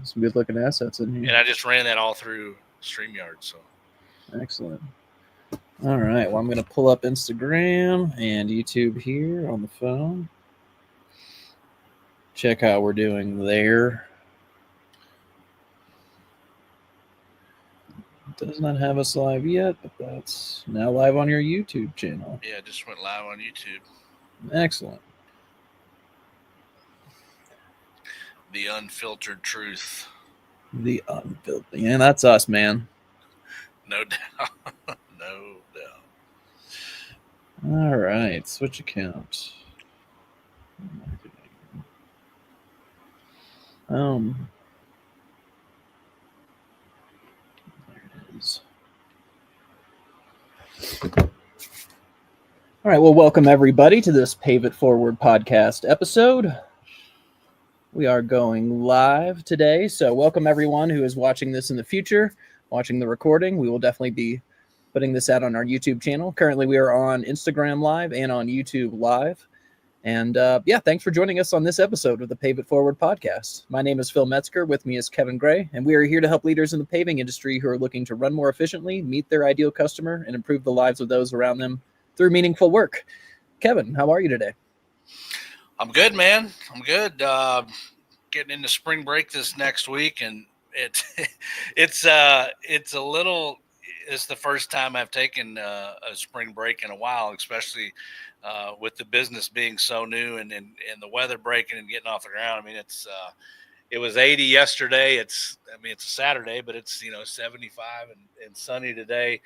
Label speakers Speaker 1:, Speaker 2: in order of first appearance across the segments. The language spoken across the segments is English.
Speaker 1: some good looking assets in here.
Speaker 2: And I just ran that all through StreamYard. So
Speaker 1: excellent. All right. Well, I'm going to pull up Instagram and YouTube here on the phone. Check how we're doing there. Does not have us live yet, but that's now live on your YouTube channel.
Speaker 2: Yeah, it just went live on YouTube.
Speaker 1: Excellent.
Speaker 2: The Unfiltered Truth.
Speaker 1: The Unfiltered. Yeah, that's us, man.
Speaker 2: No doubt. No doubt.
Speaker 1: All right. Switch account. There it is. All right. Well, welcome everybody to this Pave It Forward podcast episode. We are going live today. So welcome everyone who is watching this in the future, watching the recording. We will definitely be putting this out on our YouTube channel. Currently, we are on Instagram Live and on YouTube Live. And thanks for joining us on this episode of the Pave It Forward podcast. My name is Phil Metzger. With me is Kevin Gray, and we are here to help leaders in the paving industry who are looking to run more efficiently, meet their ideal customer, and improve the lives of those around them through meaningful work. Kevin, how are you today?
Speaker 2: I'm good, man. I'm good. Getting into spring break this next week, and it's the first time I've taken a spring break in a while, especially with the business being so new and the weather breaking and getting off the ground. I mean, it was 80 yesterday. It's a Saturday, but it's 75 and sunny today.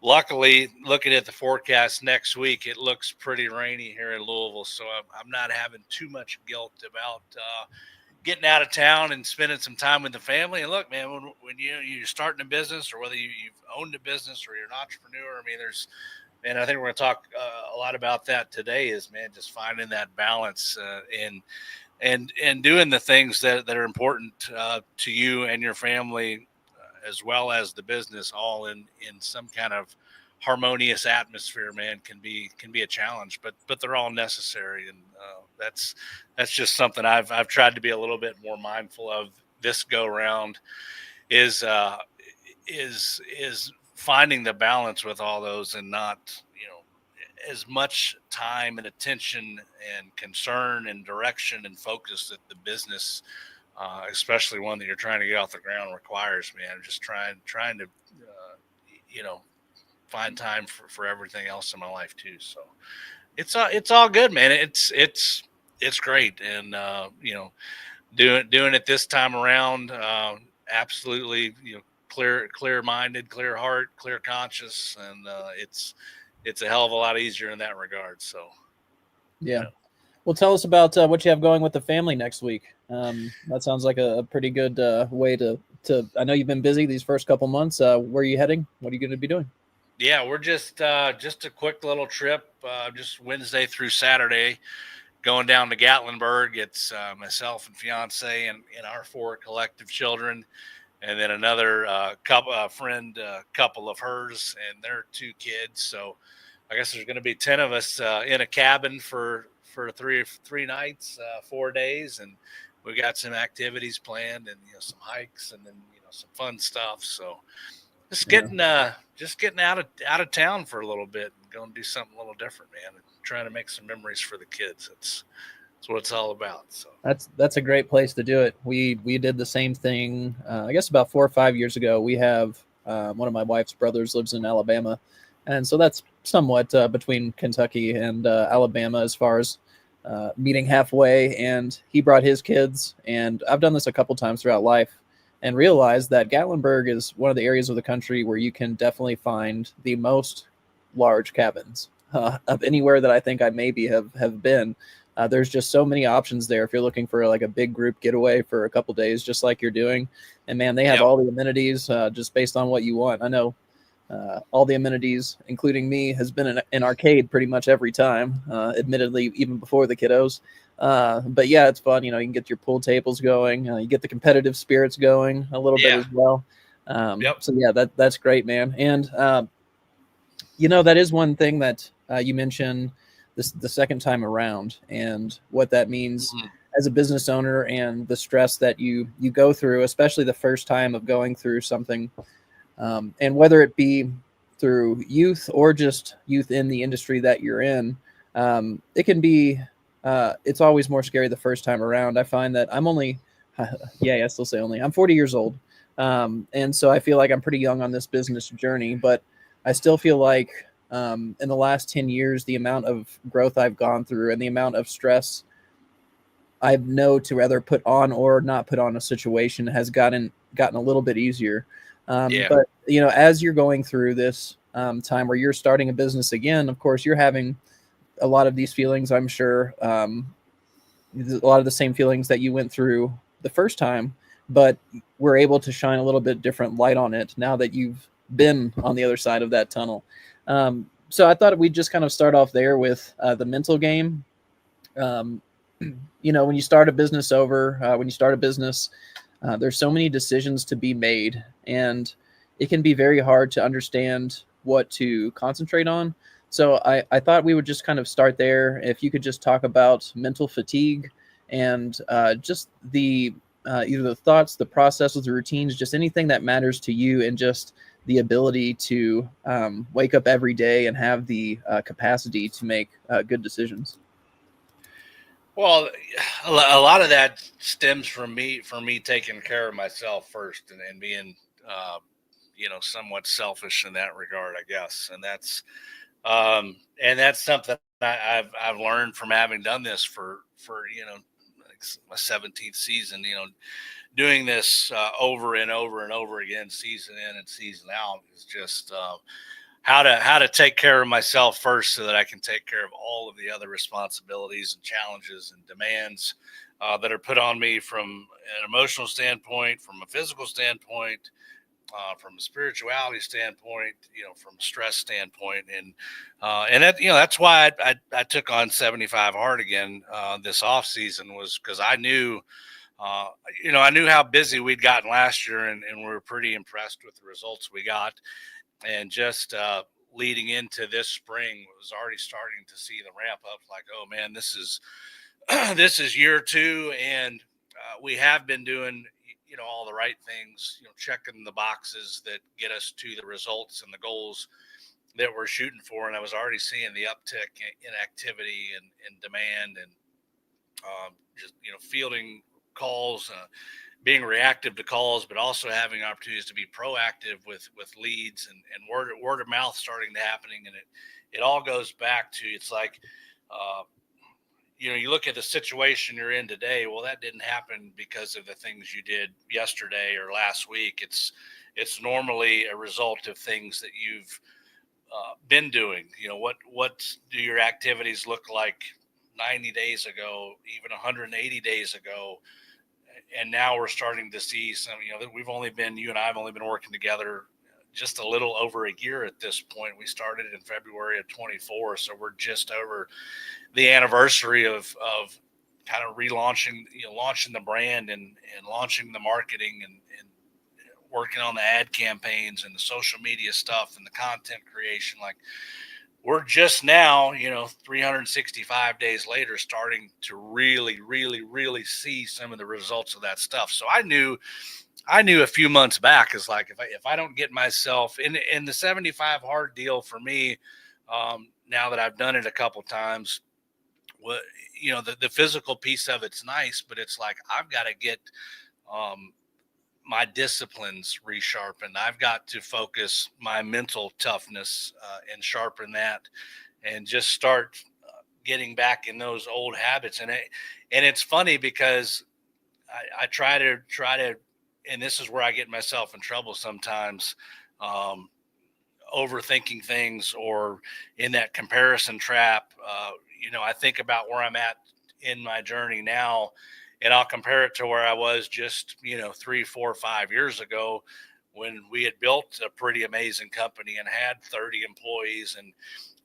Speaker 2: Luckily, looking at the forecast next week, it looks pretty rainy here in Louisville, so I'm not having too much guilt about getting out of town and spending some time with the family. And look, man, when you're starting a business, or whether you've owned a business or you're an entrepreneur, I mean, and I think we're going to talk a lot about that today. Is, man, just finding that balance and doing the things that are important to you and your family, as well as the business, all in some kind of harmonious atmosphere, man, can be a challenge, but they're all necessary. And that's just something I've tried to be a little bit more mindful of this go round, is finding the balance with all those, and not, as much time and attention and concern and direction and focus that the business, especially one that you're trying to get off the ground, requires, man. Just trying to, find time for everything else in my life too. So it's all good, man. It's great. And, doing it this time around, absolutely, clear minded, clear heart, clear conscious. And, it's a hell of a lot easier in that regard. So,
Speaker 1: yeah. Well, tell us about what you have going with the family next week. That sounds like a pretty good way to. I know you've been busy these first couple months. Where are you heading? What are you going to be doing?
Speaker 2: Yeah, we're just a quick little trip, just Wednesday through Saturday, going down to Gatlinburg. It's myself and fiance and our 4 collective children, and then another couple of hers and their 2 kids. So I guess there's going to be 10 of us in a cabin for 3 nights, 4 days, and we got some activities planned, and some hikes, and then some fun stuff. So just getting out of town for a little bit and going to do something a little different, man, and trying to make some memories for the kids. That's what it's all about. So
Speaker 1: that's a great place to do it. We did the same thing, I guess about 4 or 5 years ago. We have one of my wife's brothers lives in Alabama, and so that's somewhat between Kentucky and Alabama as far as meeting halfway. And he brought his kids, and I've done this a couple times throughout life, and realized that Gatlinburg is one of the areas of the country where you can definitely find the most large cabins of anywhere that I think I maybe have been. There's just so many options there if you're looking for like a big group getaway for a couple days, just like you're doing. And man, they have all the amenities just based on what you want. I know all the amenities, including me, has been an arcade pretty much every time, admittedly, even before the kiddos. But yeah, it's fun. You can get your pool tables going. You get the competitive spirits going a little bit as well. So yeah, that's great, man. And, that is one thing that you mentioned the second time around, and what that means as a business owner and the stress that you go through, especially the first time of going through something, and whether it be through youth or just youth in the industry that you're in, it can be. It's always more scary the first time around. I find that I'm only, yeah, I still say only. I'm 40 years old, and so I feel like I'm pretty young on this business journey. But I still feel like in the last 10 years, the amount of growth I've gone through and the amount of stress I know to rather put on or not put on a situation has gotten a little bit easier.
Speaker 2: Yeah.
Speaker 1: But as you're going through this time where you're starting a business again, of course, you're having a lot of these feelings. I'm sure a lot of the same feelings that you went through the first time, but we're able to shine a little bit different light on it now that you've been on the other side of that tunnel. So I thought we'd just kind of start off there with the mental game. Um, when you start a business there's so many decisions to be made, and it can be very hard to understand what to concentrate on. So I thought we would just kind of start there. If you could just talk about mental fatigue and just the either the thoughts, the processes, the routines, just anything that matters to you, and just the ability to wake up every day and have the capacity to make good decisions.
Speaker 2: Well, a lot of that stems from me taking care of myself first, and being, uh, somewhat selfish in that regard, I guess. And that's something I've learned from having done this for like my 17th season. Doing this over and over and over again, season in and season out, is just how to take care of myself first, so that I can take care of all of the other responsibilities and challenges and demands that are put on me from an emotional standpoint, from a physical standpoint, from a spirituality standpoint, from a stress standpoint. And that, that's why I took on 75 hard again this off season, was because uh, I knew how busy we'd gotten last year, and we were pretty impressed with the results we got. And just leading into this spring, was already starting to see the ramp up. Like, oh man, this is this is year two, and we have been doing all the right things, checking the boxes that get us to the results and the goals that we're shooting for. And I was already seeing the uptick in activity and demand, and just fielding calls, being reactive to calls, but also having opportunities to be proactive with leads, and word of mouth starting to happening. And it all goes back to, it's like, uh, you look at the situation you're in today. Well, that didn't happen because of the things you did yesterday or last week. It's normally a result of things that you've been doing. What do your activities look like 90 days ago, even 180 days ago? And now we're starting to see some, that you and I have only been working together just a little over a year at this point. We started in February of 24. So we're just over the anniversary of kind of relaunching, launching the brand, and launching the marketing, and working on the ad campaigns and the social media stuff and the content creation. Like, we're just now, 365 days later, starting to really, really, really see some of the results of that stuff. So I knew a few months back, is like, if I don't get myself in the 75 hard deal for me, now that I've done it a couple times, what, the physical piece of it's nice, but it's like, I've got to get, um, my disciplines resharpened. I've got to focus my mental toughness and sharpen that, and just start getting back in those old habits. And it's funny because I try to, and this is where I get myself in trouble sometimes, um, overthinking things, or in that comparison trap. I think about where I'm at in my journey now, and I'll compare it to where I was just 3, 4, 5 years ago, when we had built a pretty amazing company and had 30 employees, and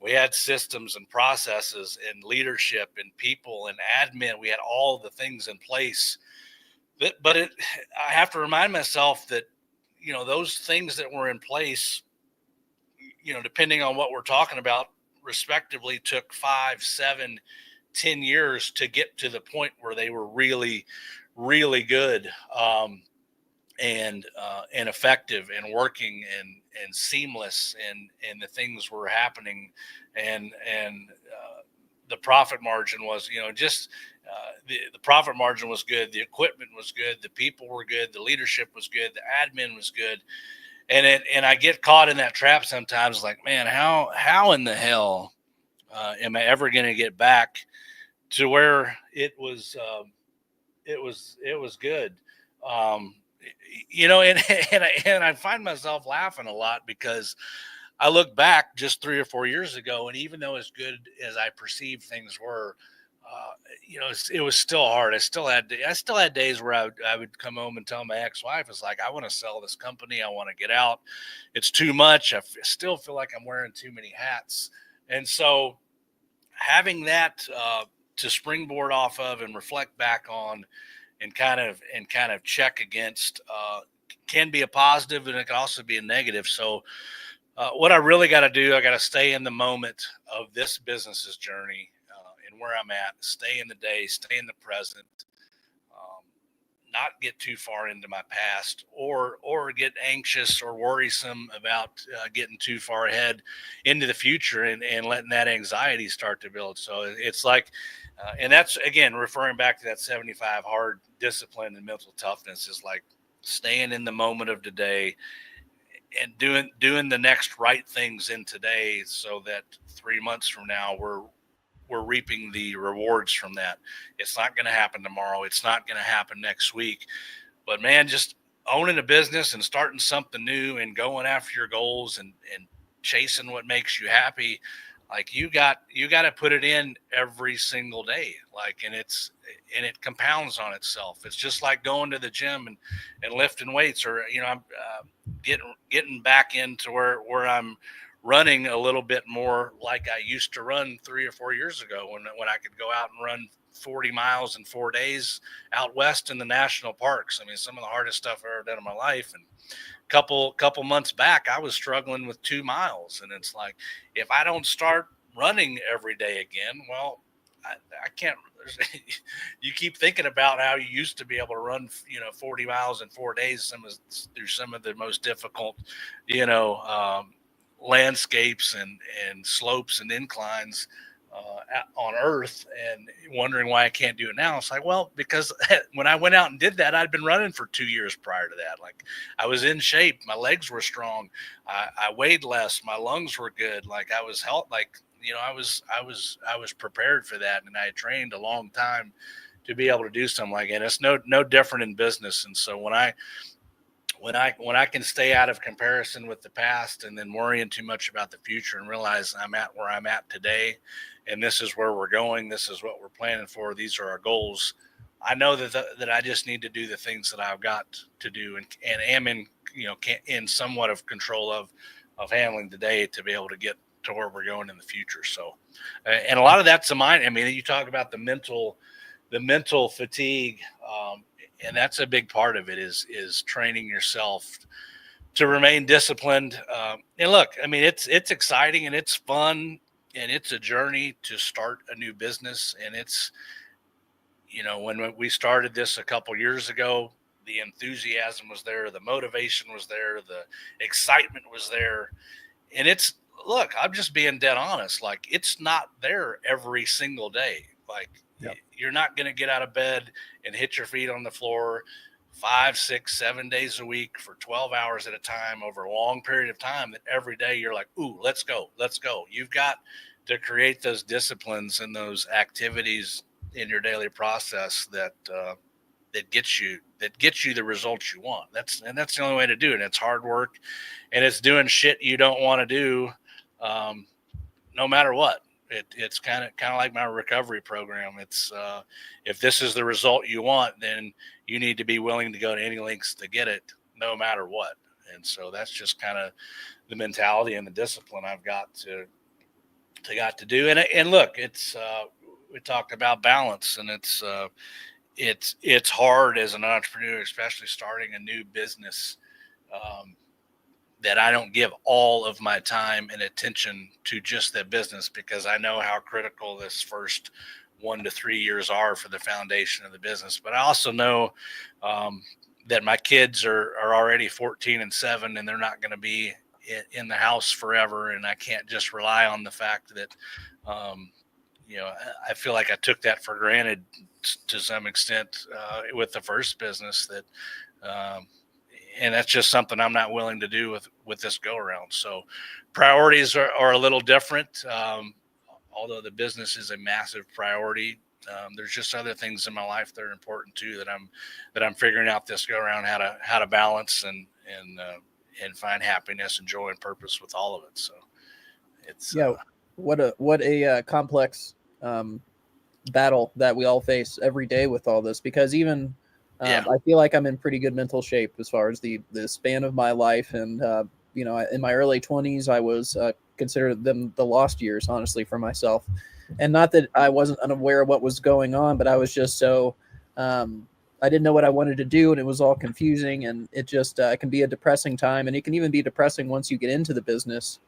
Speaker 2: we had systems and processes and leadership and people and admin. We had all the things in place. But I have to remind myself that those things that were in place, depending on what we're talking about, respectively, took 5, 7, 10 years to get to the point where they were really, really good. And effective and working and seamless, and the things were happening, and the profit margin was, just the profit margin was good, the equipment was good, the people were good, the leadership was good, the admin was good. And I get caught in that trap sometimes, like, man, how in the hell am I ever going to get back to where it was good. Um, and and I find myself laughing a lot because I look back just 3 or 4 years ago, and even though as good as I perceived things were, it was still hard. I still had days where I would come home and tell my ex-wife, "It's like, I want to sell this company. I want to get out. It's too much. Still feel like I'm wearing too many hats." And so having that to springboard off of and reflect back on, and kind of check against, can be a positive, and it can also be a negative. So what I really got to do, I got to stay in the moment of this business's journey, and where I'm at, stay in the day, stay in the present, um, not get too far into my past, or get anxious or worrisome about getting too far ahead into the future, and letting that anxiety start to build. So it's like, and that's again referring back to that 75 hard discipline and mental toughness, is like staying in the moment of today and doing the next right things in today, so that 3 months from now we're reaping the rewards from that. It's not going to happen tomorrow. It's not going to happen next week. But man, just owning a business and starting something new and going after your goals, and chasing what makes you happy, like you got to put it in every single day. Like, and it compounds on itself. It's just like going to the gym and lifting weights, or I'm getting back into where I'm running a little bit more like I used to run 3 or 4 years ago, when I could go out and run 40 miles in 4 days out west in the national parks. I mean, some of the hardest stuff I've ever done in my life. And couple months back, I was struggling with 2 miles. And it's like, if I don't start running every day again, well, I can't. You keep thinking about how you used to be able to run, 40 miles in 4 days, through some of the most difficult, you know, um, landscapes and slopes and inclines on earth, and wondering why I can't do it now. It's like, well, because when I went out and did that, I'd been running for 2 years prior to that. Like, I was in shape, my legs were strong, I weighed less, my lungs were good, like I was health, like, I was prepared for that, and I had trained a long time to be able to do something like it. It's no different in business. And so when I can stay out of comparison with the past, and then worrying too much about the future, and realize I'm at where I'm at today, and this is where we're going, this is what we're planning for, these are our goals, I know that I just need to do the things that I've got to do, and am in in somewhat of control of handling today, to be able to get to where we're going in the future. So and a lot of that's a mind. I mean, you talk about the mental fatigue, and that's a big part of it, is training yourself to remain disciplined. And look, I mean, it's exciting and it's fun, and it's a journey to start a new business. And it's, when we started this a couple years ago, the enthusiasm was there, the motivation was there, the excitement was there. And look, I'm just being dead honest. Like, it's not there every single day. Like,
Speaker 1: Yep.
Speaker 2: you're not going to get out of bed and hit your feet on the floor 5, 6, 7 days a week for 12 hours at a time over a long period of time, that every day you're like, ooh, let's go. You've got to create those disciplines and those activities in your daily process that gets you the results you want. That's the only way to do it. And it's hard work, and it's doing shit you don't want to do, no matter what. It's kind of like my recovery program. It's if this is the result you want, then you need to be willing to go to any lengths to get it, no matter what. And so that's just kind of the mentality and the discipline I've got to do. And look, it's we talked about balance, and it's hard as an entrepreneur, especially starting a new business, that I don't give all of my time and attention to just that business, because I know how critical this first 1 to 3 years are for the foundation of the business. But I also know that my kids are already 14 and 7, and they're not going to be in the house forever. And I can't just rely on the fact that, I feel like I took that for granted to some extent with the first business and that's just something I'm not willing to do with this go around. So priorities are a little different. Although the business is a massive priority, there's just other things in my life that are important too that I'm figuring out this go around how to balance and find happiness and joy and purpose with all of it. So it's
Speaker 1: what a complex battle that we all face every day with all this, because even I feel like I'm in pretty good mental shape as far as the span of my life. And in my early 20s, I was considered them the lost years, honestly, for myself. And not that I wasn't unaware of what was going on, but I was just so I didn't know what I wanted to do, and it was all confusing. And it just it can be a depressing time, and it can even be depressing once you get into the business,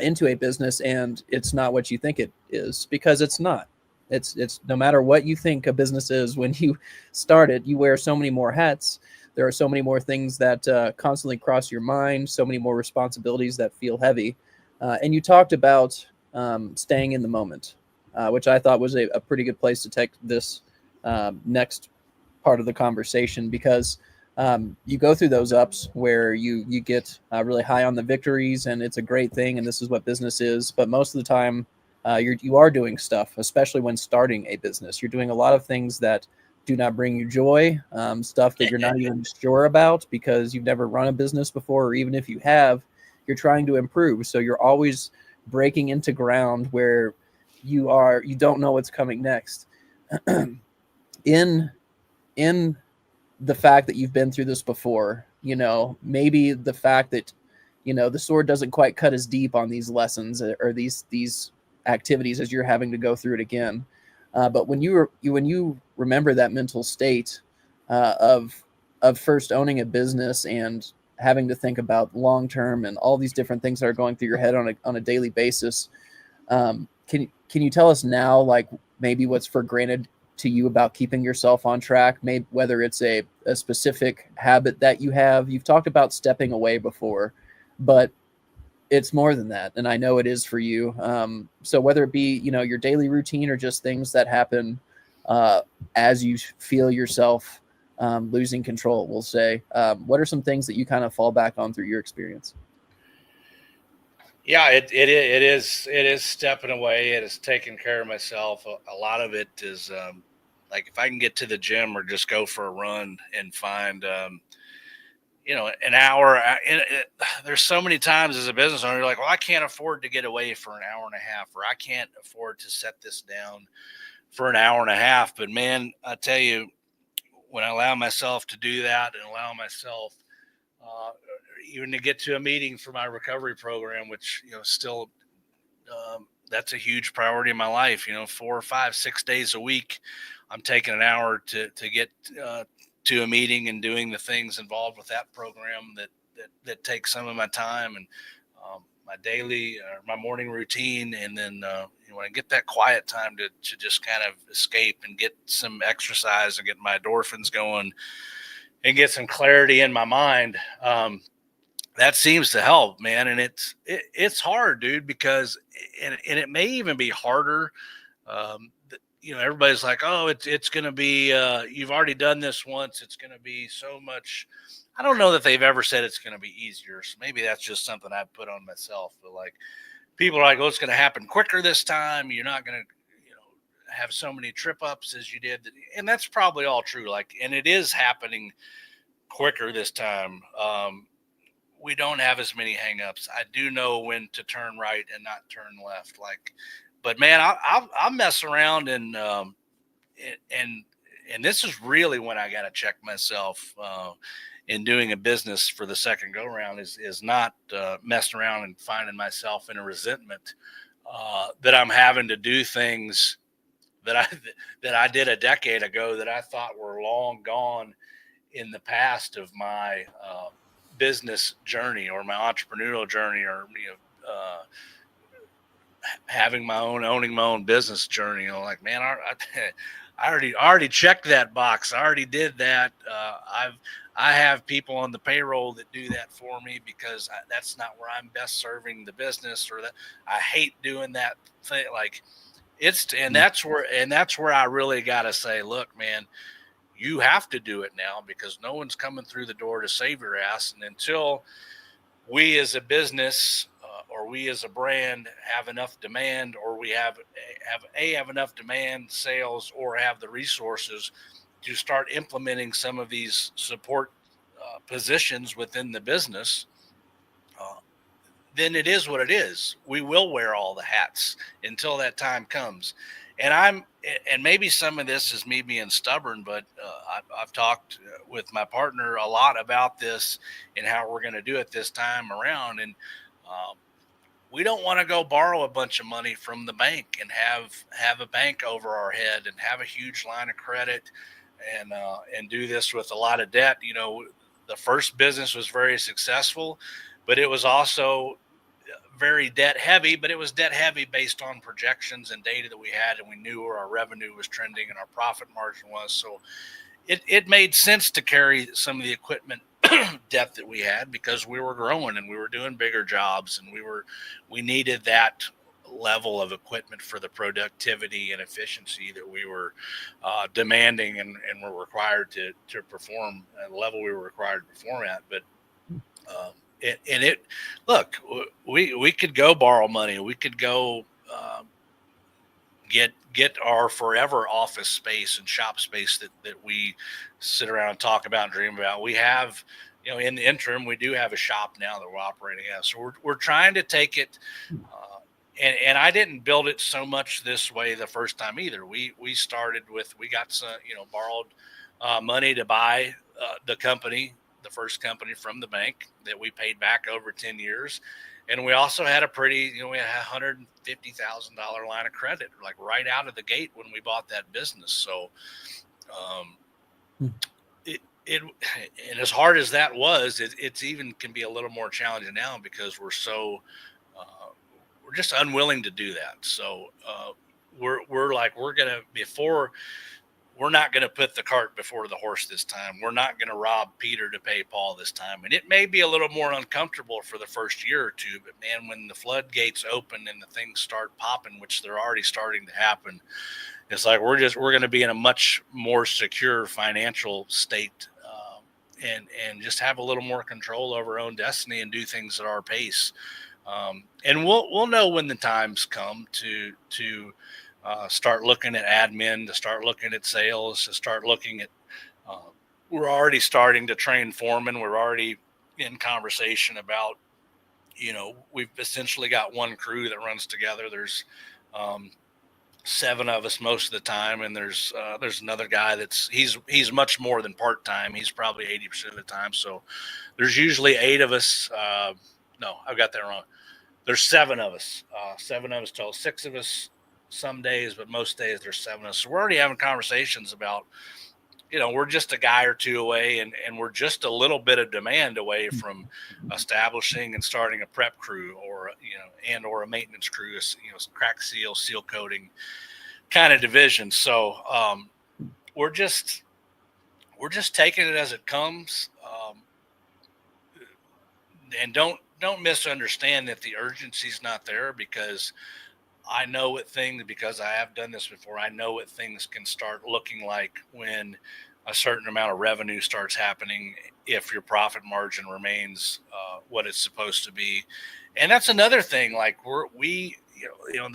Speaker 1: into a business, and it's not what you think it is, because it's not. It's no matter what you think a business is, when you start it, you wear so many more hats. There are so many more things that constantly cross your mind, so many more responsibilities that feel heavy. And you talked about staying in the moment, which I thought was a pretty good place to take this next part of the conversation, because you go through those ups where you get really high on the victories, and it's a great thing, and this is what business is. But most of the time, you are doing stuff, especially when starting a business. You're doing a lot of things that do not bring you joy, stuff that you're not even sure about because you've never run a business before, or even if you have, you're trying to improve. So you're always breaking into ground where you don't know what's coming next. in the fact that you've been through this before, maybe the fact that the sword doesn't quite cut as deep on these lessons or these activities as you're having to go through it again. But when you remember that mental state of first owning a business and having to think about long term and all these different things that are going through your head on a daily basis, can you tell us now, like, maybe what's for granted to you about keeping yourself on track? Maybe whether it's a specific habit that you have. You've talked about stepping away before, but it's more than that, and I know it is for you. So whether it be your daily routine or just things that happen as you feel yourself losing control, we'll say, what are some things that you kind of fall back on through your experience?
Speaker 2: Yeah, it is stepping away. It is taking care of myself. A lot of it is like if I can get to the gym or just go for a run and find an hour. There's so many times as a business owner, you're like, well, I can't afford to get away for an hour and a half, or I can't afford to set this down for an hour and a half. But man, I tell you, when I allow myself to do that and allow myself uh, even to get to a meeting for my recovery program, which still that's a huge priority in my life. 4 or 5, 6 days a week, I'm taking an hour to get to a meeting and doing the things involved with that program that take some of my time and my daily my morning routine. And then when I get that quiet time to just kind of escape and get some exercise and get my endorphins going and get some clarity in my mind, that seems to help, man. And it's hard, dude, because and it may even be harder. Everybody's like, oh, it's going to be, you've already done this once. It's going to be so much. I don't know that they've ever said it's going to be easier. So maybe that's just something I put on myself. But like, people are like, oh, it's going to happen quicker this time. You're not going to, have so many trip ups as you did. And that's probably all true. Like, and it is happening quicker this time. We don't have as many hangups. I do know when to turn right and not turn left. Like, but man, I'll mess around and this is really when I got to check myself in doing a business for the second go round is not messing around and finding myself in a resentment that I'm having to do things that I did a decade ago that I thought were long gone in the past of my business journey or my entrepreneurial journey, or owning my own business journey. Like, man, I already checked that box. I already did that. I have people on the payroll that do that for me because that's not where I'm best serving the business, or that I hate doing that thing. Like that's where I really got to say, look, man, you have to do it now because no one's coming through the door to save your ass. And until we as a business or we as a brand have enough demand, or we have enough demand, sales, or have the resources to start implementing some of these support positions within the business, uh, then it is what it is. We will wear all the hats until that time comes. And maybe some of this is me being stubborn, but I've talked with my partner a lot about this and how we're going to do it this time around. And um, we don't want to go borrow a bunch of money from the bank and have a bank over our head and have a huge line of credit and do this with a lot of debt. The first business was very successful, but it was also very debt heavy, but it was debt heavy based on projections and data that we had, and we knew where our revenue was trending and our profit margin was. So it made sense to carry some of the equipment debt that we had because we were growing and we were doing bigger jobs, and we needed that level of equipment for the productivity and efficiency that we were demanding and were required to perform at the level we were required to perform at. But look, we could go borrow money. We could go get our forever office space and shop space that we sit around and talk about and dream about. We have, in the interim, we do have a shop now that we're operating at. So we're trying to take it. And I didn't build it so much this way the first time either. We started with, we got some, borrowed money to buy the first company from the bank that we paid back over 10 years. And we also had we had a $150,000 line of credit, like right out of the gate when we bought that business. So, and as hard as that was, it's even can be a little more challenging now because we're just unwilling to do that. So, we're not going to put the cart before the horse this time. We're not going to rob Peter to pay Paul this time. And it may be a little more uncomfortable for the first year or two, but man, when the floodgates open and the things start popping, which they're already starting to happen, it's like we're going to be in a much more secure financial state, and just have a little more control over our own destiny and do things at our pace. And we'll know when the times come to start looking at admin, to start looking at sales, to start looking at. We're already starting to train foremen. We're already in conversation about, we've essentially got one crew that runs together. There's 7 of us most of the time, and there's another guy he's much more than part time. He's probably 80% of the time. So there's usually 8 of us. No, I've got that wrong. There's 7 of us. 7 of us total. 6 of us some days, but most days there's 7 of us. So we're already having conversations about, we're just a guy or 2 away, and we're just a little bit of demand away from establishing and starting a prep crew or a maintenance crew, crack seal coating kind of division. So we're just taking it as it comes, and don't misunderstand that the urgency is not there, because I know because I have done this before, I know what things can start looking like when a certain amount of revenue starts happening, if your profit margin remains what it's supposed to be. And that's another thing. Like the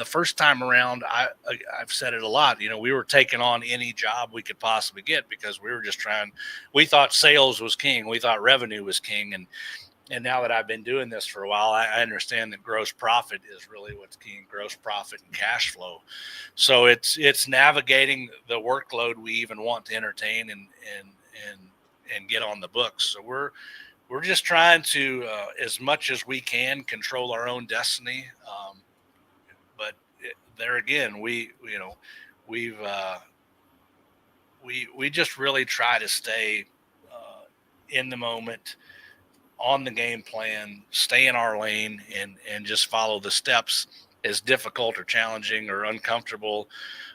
Speaker 2: first time around, I've said it a lot, we were taking on any job we could possibly get because we thought sales was king. We thought revenue was king. And now that I've been doing this for a while, I understand that gross profit is really what's key, gross profit and cash flow. So it's navigating the workload we even want to entertain and get on the books. So we're just trying to, as much as we can, control our own destiny. But there again, we just really try to stay in the moment, on the game plan, stay in our lane, and just follow the steps as difficult or challenging or uncomfortable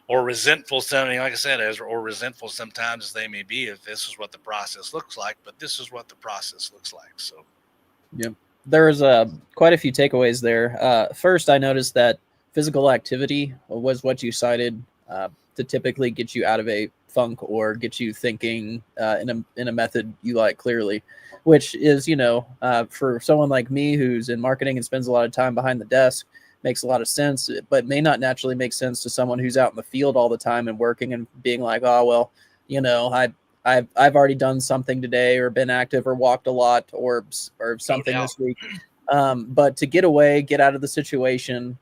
Speaker 2: or resentful something, like I said, or resentful sometimes as they may be, if this is what the process looks like, but this is what the process looks like. So
Speaker 1: Yep. There was quite a few takeaways there. First, I noticed that physical activity was what you cited to typically get you out of a funk or get you thinking in a method you like clearly, which is, for someone like me who's in marketing and spends a lot of time behind the desk, makes a lot of sense, but may not naturally make sense to someone who's out in the field all the time and working and being like, oh, well, I've already done something today or been active or walked a lot or something this week. But to get away, get out of the situation,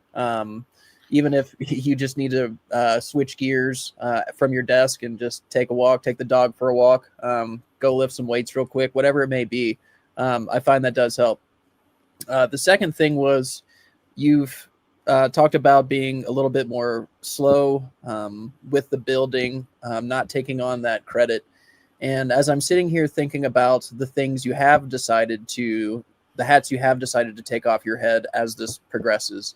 Speaker 1: even if you just need to switch gears from your desk and just take a walk, take the dog for a walk, go lift some weights real quick, whatever it may be, I find that does help. The second thing was you've talked about being a little bit more slow with the building, not taking on that credit. And as I'm sitting here thinking about the things you have decided to, the hats you have decided to take off your head as this progresses,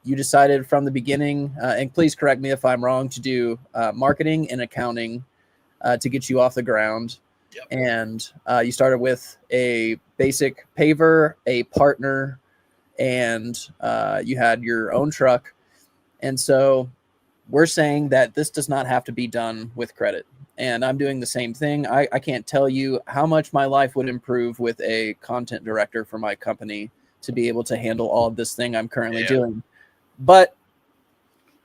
Speaker 1: you decided from the beginning, and please correct me if I'm wrong, to do marketing and accounting to get you off the ground.
Speaker 2: Yep.
Speaker 1: And you started with a basic paver, a partner, and you had your own truck. And so we're saying that this does not have to be done with credit. And I'm doing the same thing. I can't tell you how much my life would improve with a content director for my company to be able to handle all of this thing I'm currently doing. But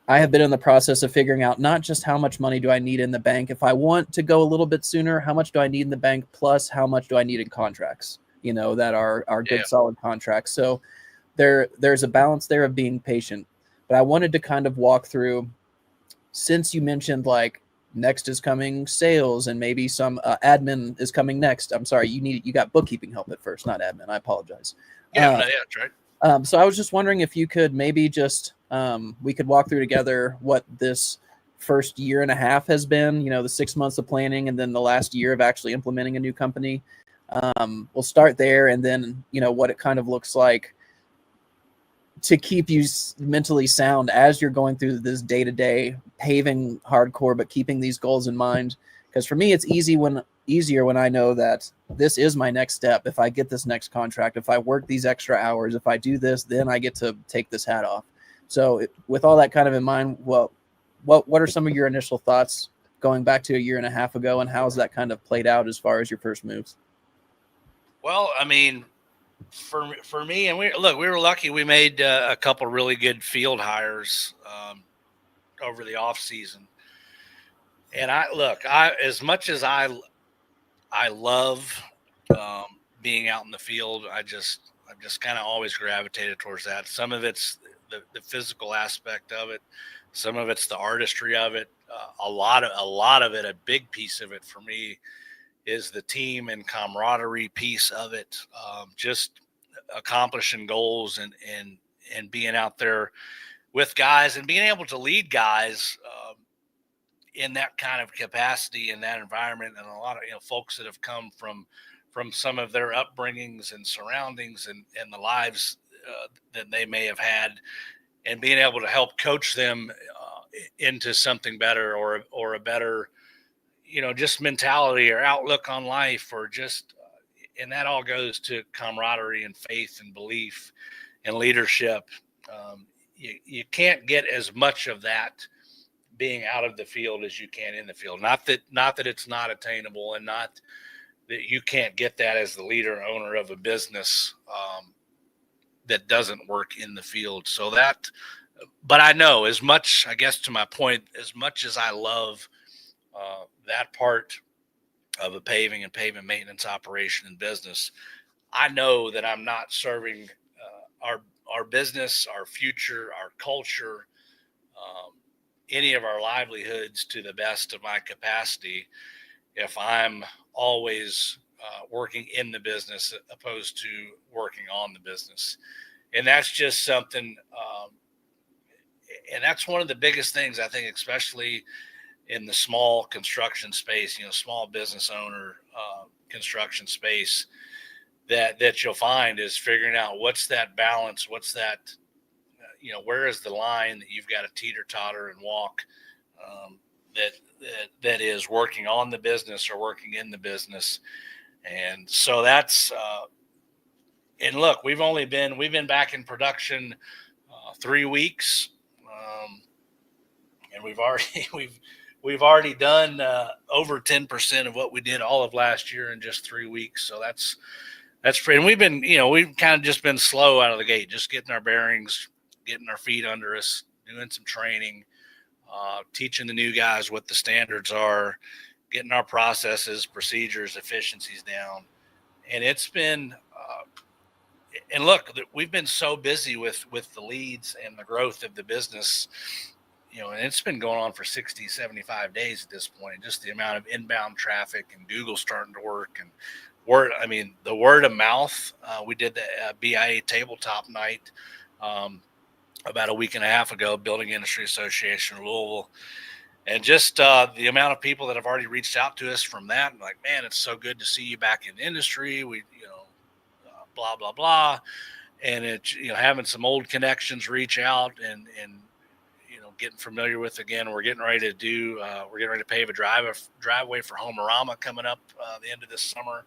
Speaker 1: I have been in the process of figuring out not just how much money do I need in the bank. If I want to go a little bit sooner, how much do I need in the bank? Plus, how much do I need in contracts, that are good, solid contracts. So there's a balance there of being patient. But I wanted to kind of walk through, since you mentioned like next is coming sales and maybe some admin is coming next. I'm sorry, you got bookkeeping help at first, not admin. I apologize.
Speaker 2: That's right.
Speaker 1: So I was just wondering if you could maybe just we could walk through together what this first year and a half has been. The 6 months of planning and then the last year of actually implementing a new company. We'll start there, and then what it kind of looks like to keep you mentally sound as you're going through this day-to-day paving hardcore, but keeping these goals in mind. Because for me, it's easier when I know that this is my next step. If I get this next contract, if I work these extra hours, if I do this, then I get to take this hat off. So with all that kind of in mind, what are some of your initial thoughts going back to a year and a half ago, and how's that kind of played out as far as your first moves?
Speaker 2: Well, I mean, for me, and we were lucky. We made a couple really good field hires over the off season. And I as much as I love being out in the field, I've just kind of always gravitated towards that. Some of it's the physical aspect of it. Some of it's the artistry of it. A lot of it, a big piece of it for me, is the team and camaraderie piece of it. Just accomplishing goals and being out there with guys and being able to lead guys in that kind of capacity, in that environment, and a lot of folks that have come from some of their upbringings and surroundings and the lives that they may have had, and being able to help coach them into something better or a better just mentality or outlook on life, or just and that all goes to camaraderie and faith and belief and leadership. You can't get as much of that being out of the field as you can in the field. Not that it's not attainable, and not that you can't get that as the leader and owner of a business that doesn't work in the field. So but I know, as much, I guess, to my point, as much as I love that part of a paving and pavement maintenance operation and business, I know that I'm not serving our business, our future, our culture, any of our livelihoods to the best of my capacity if I'm always working in the business opposed to working on the business. And that's just something, and that's one of the biggest things, I think, especially in the small construction space, small business owner construction space, that you'll find is figuring out what's that balance, what's that, where is the line that you've got to teeter totter and walk, that that is working on the business or working in the business. And so that's and look, we've been back in production 3 weeks, and we've already done over 10% of what we did all of last year in just 3 weeks. So that's pretty. And we've kind of just been slow out of the gate, just getting our bearings, getting our feet under us, doing some training, teaching the new guys what the standards are, getting our processes, procedures, efficiencies down. And it's been, and look, we've been so busy with the leads and the growth of the business, and it's been going on for 60, 75 days at this point. Just the amount of inbound traffic and Google starting to work and the word of mouth. We did the BIA tabletop night about a week and a half ago, Building Industry Association of Louisville. And just the amount of people that have already reached out to us from that, and like, man, it's so good to see you back in the industry. We, blah, blah, blah. And it's, having some old connections reach out and getting familiar with again. We're getting ready to pave a driveway for Homerama coming up the end of this summer.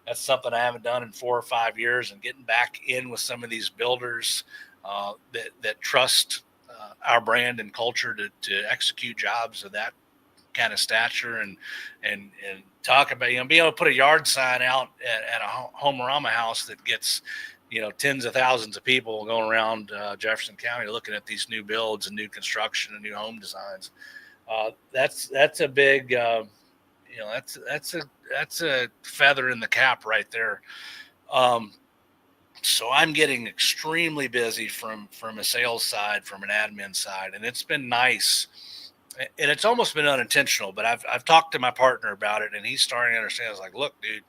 Speaker 2: That's something I haven't done in 4 or 5 years, and getting back in with some of these builders that trust our brand and culture to execute jobs of that kind of stature, and talk about, being able to put a yard sign out at a Homerama house that gets, tens of thousands of people going around Jefferson County looking at these new builds and new construction and new home designs. That's a big, that's a feather in the cap right there. So I'm getting extremely busy from a sales side, from an admin side, and it's been nice. And it's almost been unintentional, but I've talked to my partner about it, and he's starting to understand. I was like, look, dude,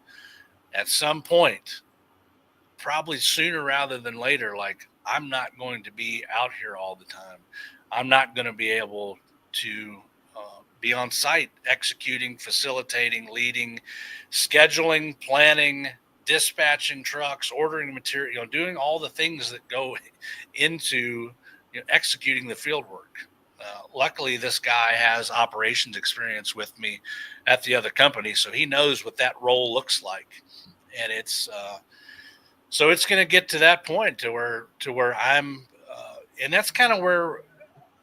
Speaker 2: at some point, probably sooner rather than later, like, I'm not going to be out here all the time. I'm not going to be able to be on site, executing, facilitating, leading, scheduling, planning, dispatching trucks, ordering material, doing all the things that go into executing the field work. Luckily, this guy has operations experience with me at the other company, so he knows what that role looks like. And it's so it's going to get to that point to where I'm, and that's kind of where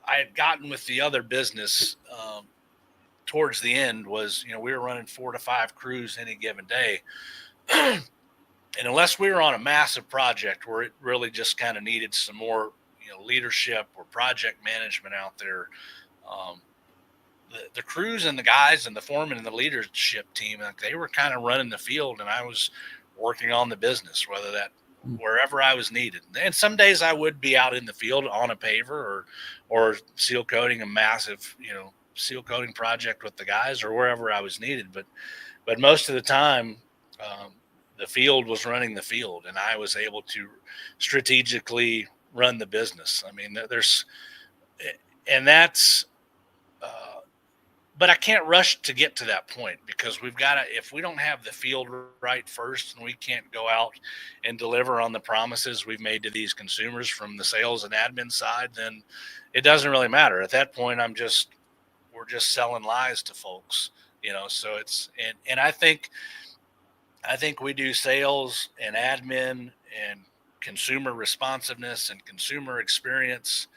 Speaker 2: I had gotten with the other business towards the end. Was, we were running 4 to 5 crews any given day. And unless we were on a massive project where it really just kind of needed some more, leadership or project management out there, the crews and the guys and the foreman and the leadership team, like, they were kind of running the field, and I was working on the business, wherever I was needed. And some days I would be out in the field on a paver or seal coating a massive, seal coating project with the guys, or wherever I was needed. But most of the time, the field was running the field, and I was able to strategically run the business. I mean, but I can't rush to get to that point, because if we don't have the field right first, and we can't go out and deliver on the promises we've made to these consumers from the sales and admin side, then it doesn't really matter. At that point, we're just selling lies to folks, so and I think we do sales and admin and consumer responsiveness and consumer experience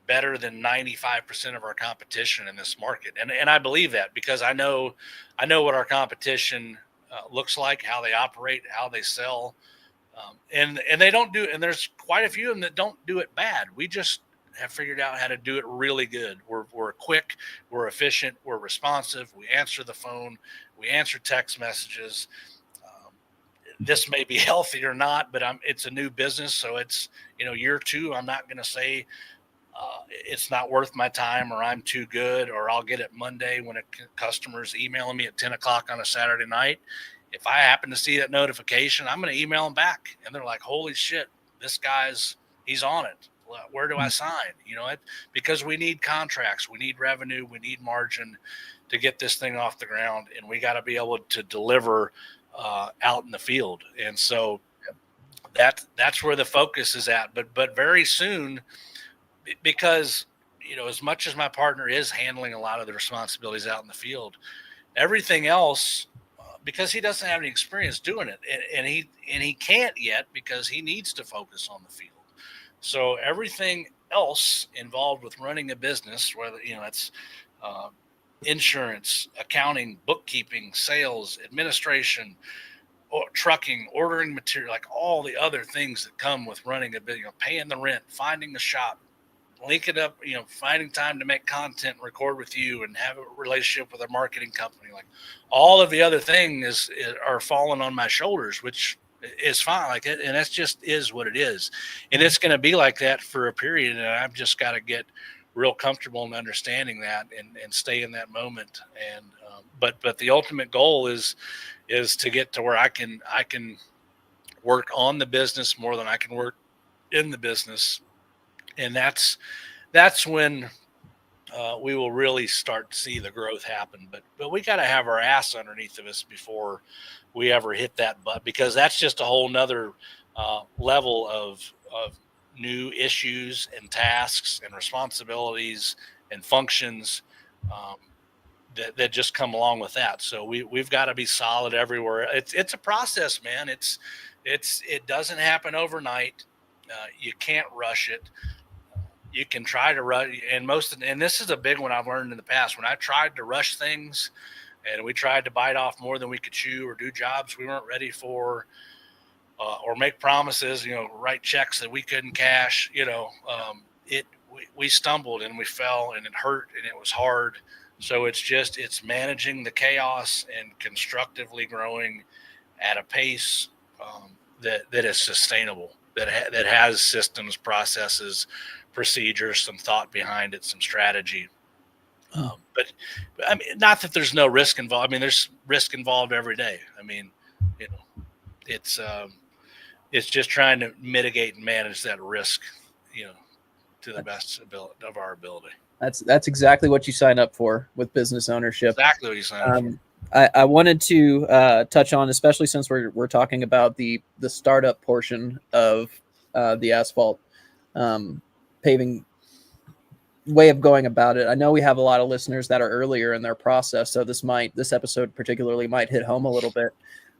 Speaker 2: better than 95% of our competition in this market. And I believe that, because I know what our competition looks like, how they operate, how they sell. And they don't do, and there's quite a few of them that don't do it bad. We just have figured out how to do it really good. We're quick, we're efficient, we're responsive. We answer the phone, we answer text messages. This may be healthy or not, but it's a new business. So it's, year 2, I'm not going to say it's not worth my time, or I'm too good, or I'll get it Monday when a customer's emailing me at 10 o'clock on a Saturday night. If I happen to see that notification, I'm going to email them back. And they're like, holy shit, this he's on it. Where do I sign? Because we need contracts, we need revenue, we need margin to get this thing off the ground. And we got to be able to deliver out in the field. And so that's where the focus is at. But very soon, because as much as my partner is handling a lot of the responsibilities out in the field, everything else, because he doesn't have any experience doing it, and he can't yet because he needs to focus on the field. So everything else involved with running a business, whether it's insurance, accounting, bookkeeping, sales, administration, or trucking, ordering material, like all the other things that come with running a business, paying the rent, finding the shop, link it up, finding time to make content, record with you, and have a relationship with a marketing company. Like all of the other things are falling on my shoulders, which is fine. Like it, and that's just is what it is. And it's going to be like that for a period. And I've just got to get real comfortable in understanding that and stay in that moment. And, but the ultimate goal is to get to where I can work on the business more than I can work in the business. And that's when we will really start to see the growth happen. But we got to have our ass underneath of us before we ever hit that butt, because that's just a whole nother level of new issues and tasks and responsibilities and functions that just come along with that. So we've got to be solid everywhere. It's a process, man. It doesn't happen overnight. You can't rush it. You can try to rush, and this is a big one I've learned in the past. When I tried to rush things and we tried to bite off more than we could chew, or do jobs we weren't ready for, or make promises, write checks that we couldn't cash, we stumbled and we fell, and it hurt and it was hard. So it's managing the chaos and constructively growing at a pace that is sustainable, that has systems, processes, procedures, some thought behind it, some strategy. But I mean, not that there's no risk involved. I mean, there's risk involved every day. I mean, it's just trying to mitigate and manage that risk, to the best of our ability.
Speaker 1: That's exactly what you sign up for with business ownership.
Speaker 2: Exactly what you sign up for.
Speaker 1: I wanted to touch on, especially since we're talking about the startup portion of the Asphalt paving way of going about it. I know we have a lot of listeners that are earlier in their process, so this episode particularly might hit home a little bit.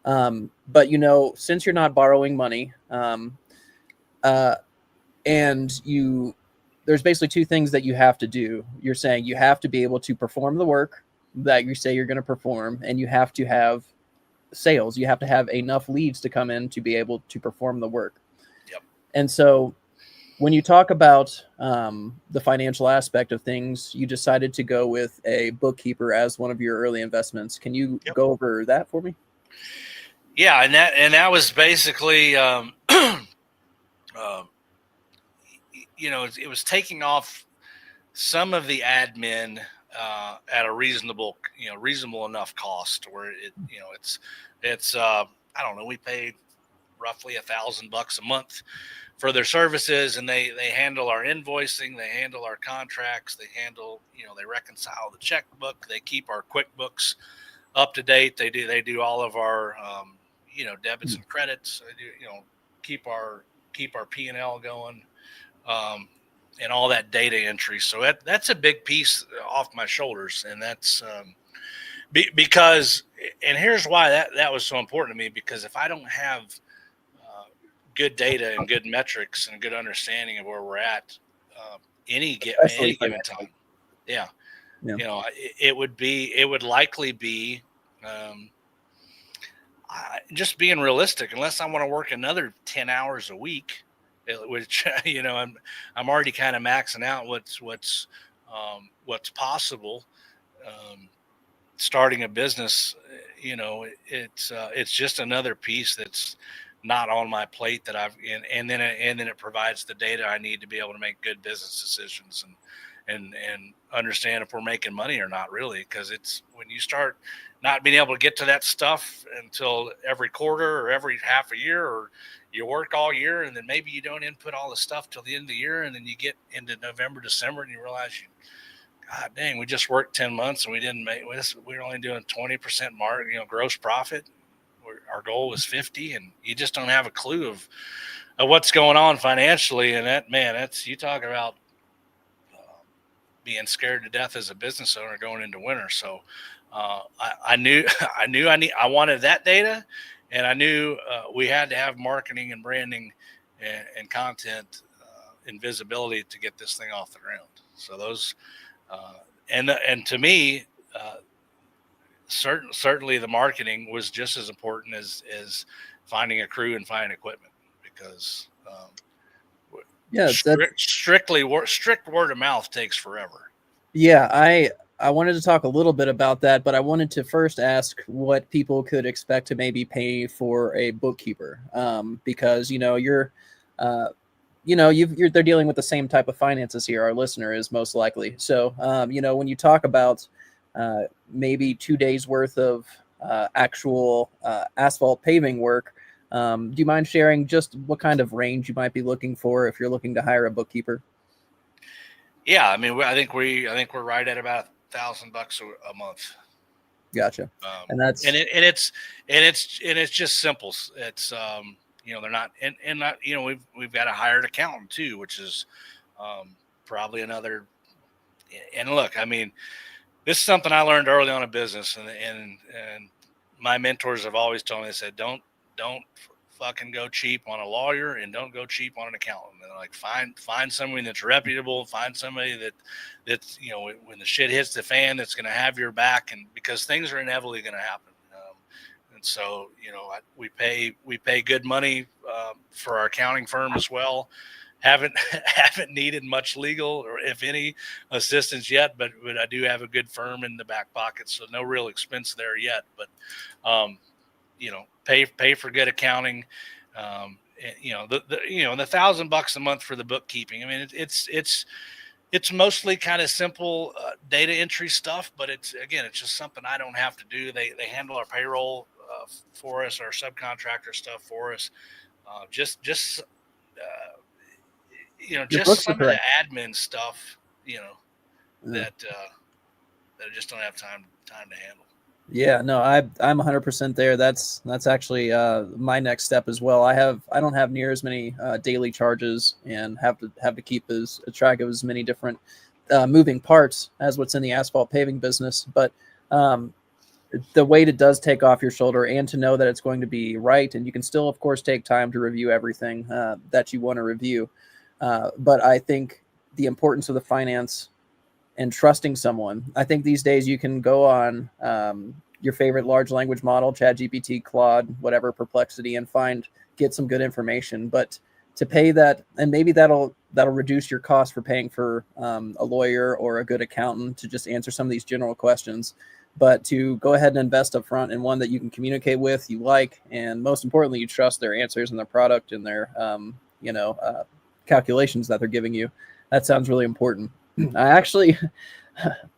Speaker 1: But since you're not borrowing money, and there's basically two things that you have to do. You're saying you have to be able to perform the work that you say you're going to perform, and you have to have sales. You have to have enough leads to come in to be able to perform the work.
Speaker 2: Yep.
Speaker 1: And so when you talk about the financial aspect of things, you decided to go with a bookkeeper as one of your early investments. Can you go over that for me?
Speaker 2: Yeah, and that was basically, it was taking off some of the admin at a reasonable enough cost where it's I don't know, we paid roughly $1,000 a month for their services, and they handle our invoicing, they handle our contracts, they handle, they reconcile the checkbook, they keep our QuickBooks up to date, they do all of our debits and credits, they do, keep our P&L going, and all that data entry. So that's a big piece off my shoulders, and that's because, and here's why that was so important to me, because if I don't have good data and good metrics and a good understanding of where we're at any given time, it would likely be just being realistic, unless I want to work another 10 hours a week, which I'm already kind of maxing out what's possible. Starting a business, it's just another piece that's not on my plate that and then it provides the data I need to be able to make good business decisions and understand if we're making money or not, really. Because it's when you start not being able to get to that stuff until every quarter or every half a year, or you work all year and then maybe you don't input all the stuff till the end of the year, and then you get into November, December, and you realize God dang, we just worked 10 months and we didn't make this. We're only doing 20% gross profit. our goal was 50, and you just don't have a clue of what's going on financially. And that's, you talk about being scared to death as a business owner going into winter. So I knew I wanted that data, and I knew we had to have marketing and branding and content and visibility to get this thing off the ground. So those and to me, certainly the marketing was just as important as finding a crew and finding equipment, because
Speaker 1: Yeah,
Speaker 2: strict word of mouth takes forever.
Speaker 1: Yeah, I wanted to talk a little bit about that, but I wanted to first ask what people could expect to maybe pay for a bookkeeper, because they're dealing with the same type of finances here. Our listener is most likely. So when you talk about maybe 2 days worth of actual asphalt paving work, do you mind sharing just what kind of range you might be looking for if you're looking to hire a bookkeeper?
Speaker 2: Yeah, I mean, I think we're right at about $1,000 a month.
Speaker 1: Gotcha. And that's
Speaker 2: it's just simple. It's they're not, and not, we've got a hired accountant too, which is probably another. And look, I mean, this is something I learned early on in business, and my mentors have always told me, they said, don't fucking go cheap on a lawyer, and don't go cheap on an accountant. And like, find somebody that's reputable, find somebody that's when the shit hits the fan, that's going to have your back, and because things are inevitably going to happen. And so we pay good money for our accounting firm as well. Haven't needed much legal or if any assistance yet, but I do have a good firm in the back pocket, so no real expense there yet. But pay for good accounting. The $1,000 a month for the bookkeeping. I mean, it's mostly kind of simple data entry stuff, but it's just something I don't have to do. They handle our payroll for us, our subcontractor stuff for us. Just some of the admin stuff, that I just don't have time to handle.
Speaker 1: Yeah, no, I'm 100% there. That's actually my next step as well. I don't have near as many daily charges, and have to keep as track of as many different moving parts as what's in the asphalt paving business. But the weight it does take off your shoulder, and to know that it's going to be right, and you can still, of course, take time to review everything that you want to review. But I think the importance of the finance and trusting someone. I think these days you can go on your favorite large language model, ChatGPT, Claude, whatever, Perplexity, and get some good information. But to pay that, and maybe that'll reduce your cost for paying for a lawyer or a good accountant to just answer some of these general questions. But to go ahead and invest up front in one that you can communicate with, you like, and most importantly, you trust their answers and their product and their calculations that they're giving you. That sounds really important. I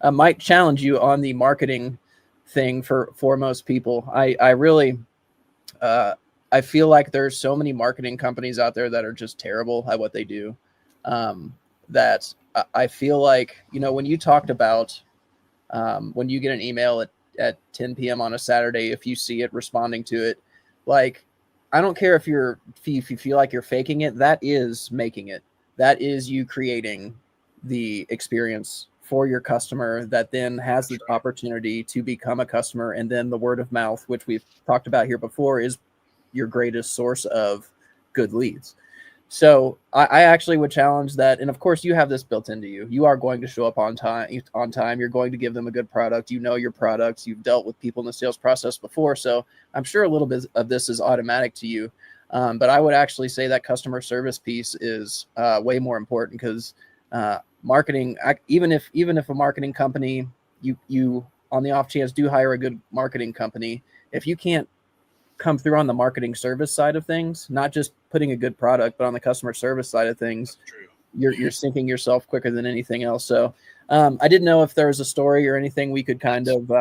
Speaker 1: might challenge you on the marketing thing for most people. I really I feel like there's so many marketing companies out there that are just terrible at what they do. That I feel like, when you talked about when you get an email at 10 p.m. on a Saturday, if you see it, responding to it, like, I don't care if you feel like you're faking it. That is making it. That is you creating the experience for your customer that then has the opportunity to become a customer. And then the word of mouth, which we've talked about here before, is your greatest source of good leads. So I actually would challenge that. And of course, you have this built into you. You are going to show up on time. You're going to give them a good product. You know your products. You've dealt with people in the sales process before. So I'm sure a little bit of this is automatic to you. But I would actually say that customer service piece is way more important, because marketing, even if a marketing company, you on the off chance do hire a good marketing company, if you can't come through on the marketing service side of things, not just putting a good product, but on the customer service side of things, you're sinking yourself quicker than anything else. So I didn't know if there was a story or anything we could kind of,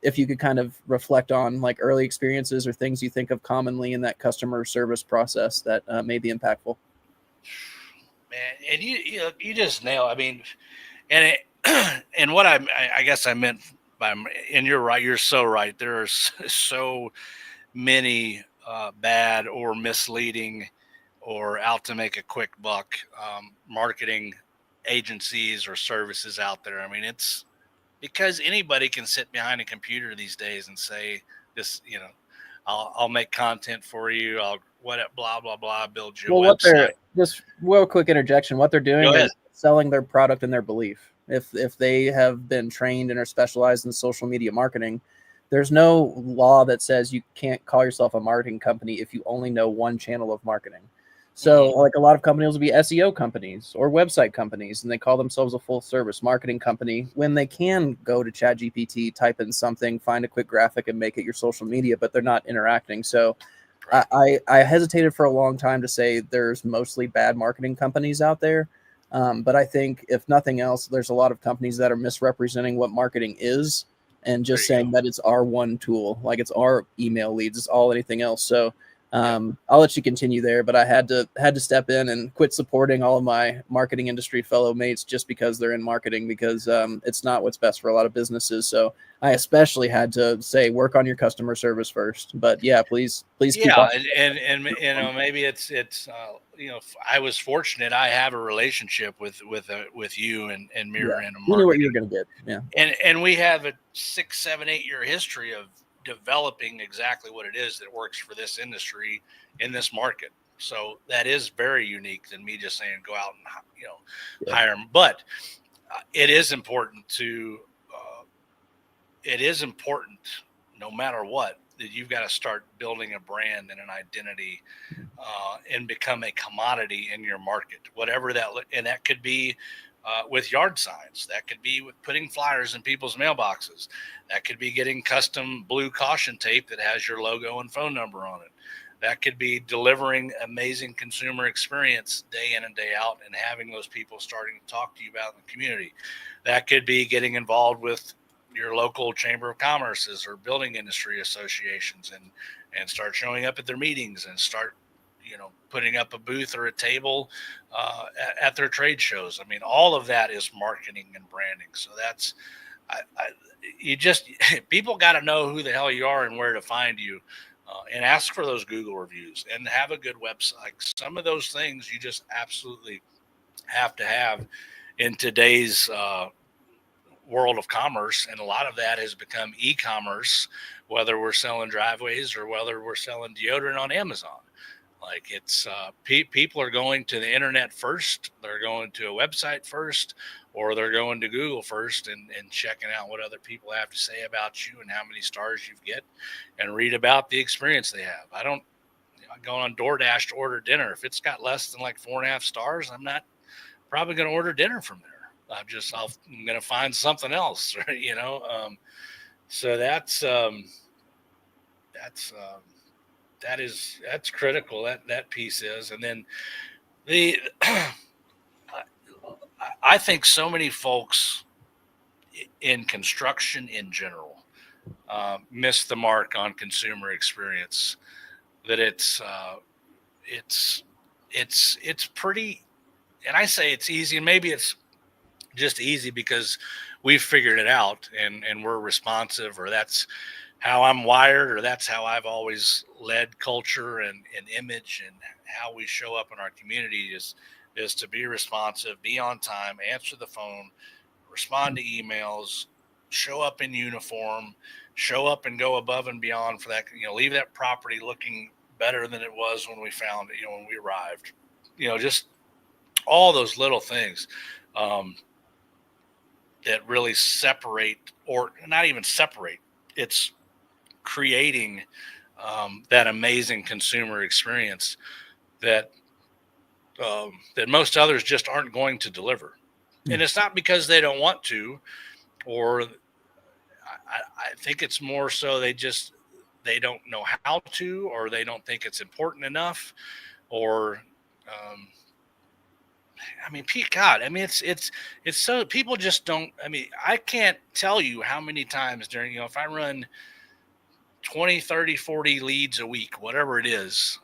Speaker 1: if you could kind of reflect on, like, early experiences or things you think of commonly in that customer service process that may be impactful.
Speaker 2: Man, and you just nail. I mean, and what I guess I meant by, and you're right. You're so right. There are so many bad or misleading or out to make a quick buck marketing agencies or services out there. I mean, it's because anybody can sit behind a computer these days and say this, I'll make content for you. I'll blah, blah, blah, build you a
Speaker 1: Well, what
Speaker 2: website.
Speaker 1: they're just real quick interjection. What they're doing
Speaker 2: Go ahead.
Speaker 1: is selling their product and their belief. If they have been trained and are specialized in social media marketing, there's no law that says you can't call yourself a marketing company if you only know one channel of marketing. So, like a lot of companies will be SEO companies or website companies, and they call themselves a full service marketing company when they can go to ChatGPT, type in something, find a quick graphic, and make it your social media, but they're not interacting. So, I hesitated for a long time to say there's mostly bad marketing companies out there. But I think if nothing else, there's a lot of companies that are misrepresenting what marketing is and just saying that it's our one tool, like it's our email leads, it's all anything else. So I'll let you continue there, but I had to step in and quit supporting all of my marketing industry fellow mates just because they're in marketing, because it's not what's best for a lot of businesses. So I especially had to say, work on your customer service first. But yeah, please keep on.
Speaker 2: and maybe it's I was fortunate. I have a relationship with you and Mirror and
Speaker 1: You knew what you were
Speaker 2: marketing,
Speaker 1: going to get. Yeah,
Speaker 2: and we have a 6, 7, 8 year history of developing exactly what it is that works for this industry in this market. So that is very unique than me just saying go out and hire them. But it is important no matter what, that you've got to start building a brand and an identity and become a commodity in your market, whatever that. And that could be with yard signs. That could be with putting flyers in people's mailboxes. That could be getting custom blue caution tape that has your logo and phone number on it. That could be delivering amazing consumer experience day in and day out and having those people starting to talk to you about in the community. That could be getting involved with your local chamber of commerces or building industry associations and start showing up at their meetings and start putting up a booth or a table at their trade shows. I mean, all of that is marketing and branding. So that's, people got to know who the hell you are and where to find you, and ask for those Google reviews and have a good website. Some of those things you just absolutely have to have in today's world of commerce. And a lot of that has become e-commerce, whether we're selling driveways or whether we're selling deodorant on Amazon. Like it's people are going to the internet first, they're going to a website first, or they're going to Google first and checking out what other people have to say about you and how many stars you get and read about the experience they have. I go on DoorDash to order dinner. If it's got less than like 4.5 stars, I'm not probably going to order dinner from there. I'm going to find something else, right? So that's critical. That piece is, and then I think so many folks in construction in general miss the mark on consumer experience. That it's pretty, and I say it's easy, and maybe it's just easy because we've figured it out and we're responsive, or that's how I'm wired, or that's how I've always led culture and image, and how we show up in our community is to be responsive, be on time, answer the phone, respond to emails, show up in uniform, show up and go above and beyond for that, leave that property looking better than it was when we found it, when we arrived, just all those little things that really separate, or not even separate. It's creating that amazing consumer experience that most others just aren't going to deliver. And it's not because they don't want to, or I think it's more so they don't know how to, or they don't think it's important enough, or it's so people just don't. I mean, I can't tell you how many times during, if I run 20, 30, 40 leads a week, whatever it is,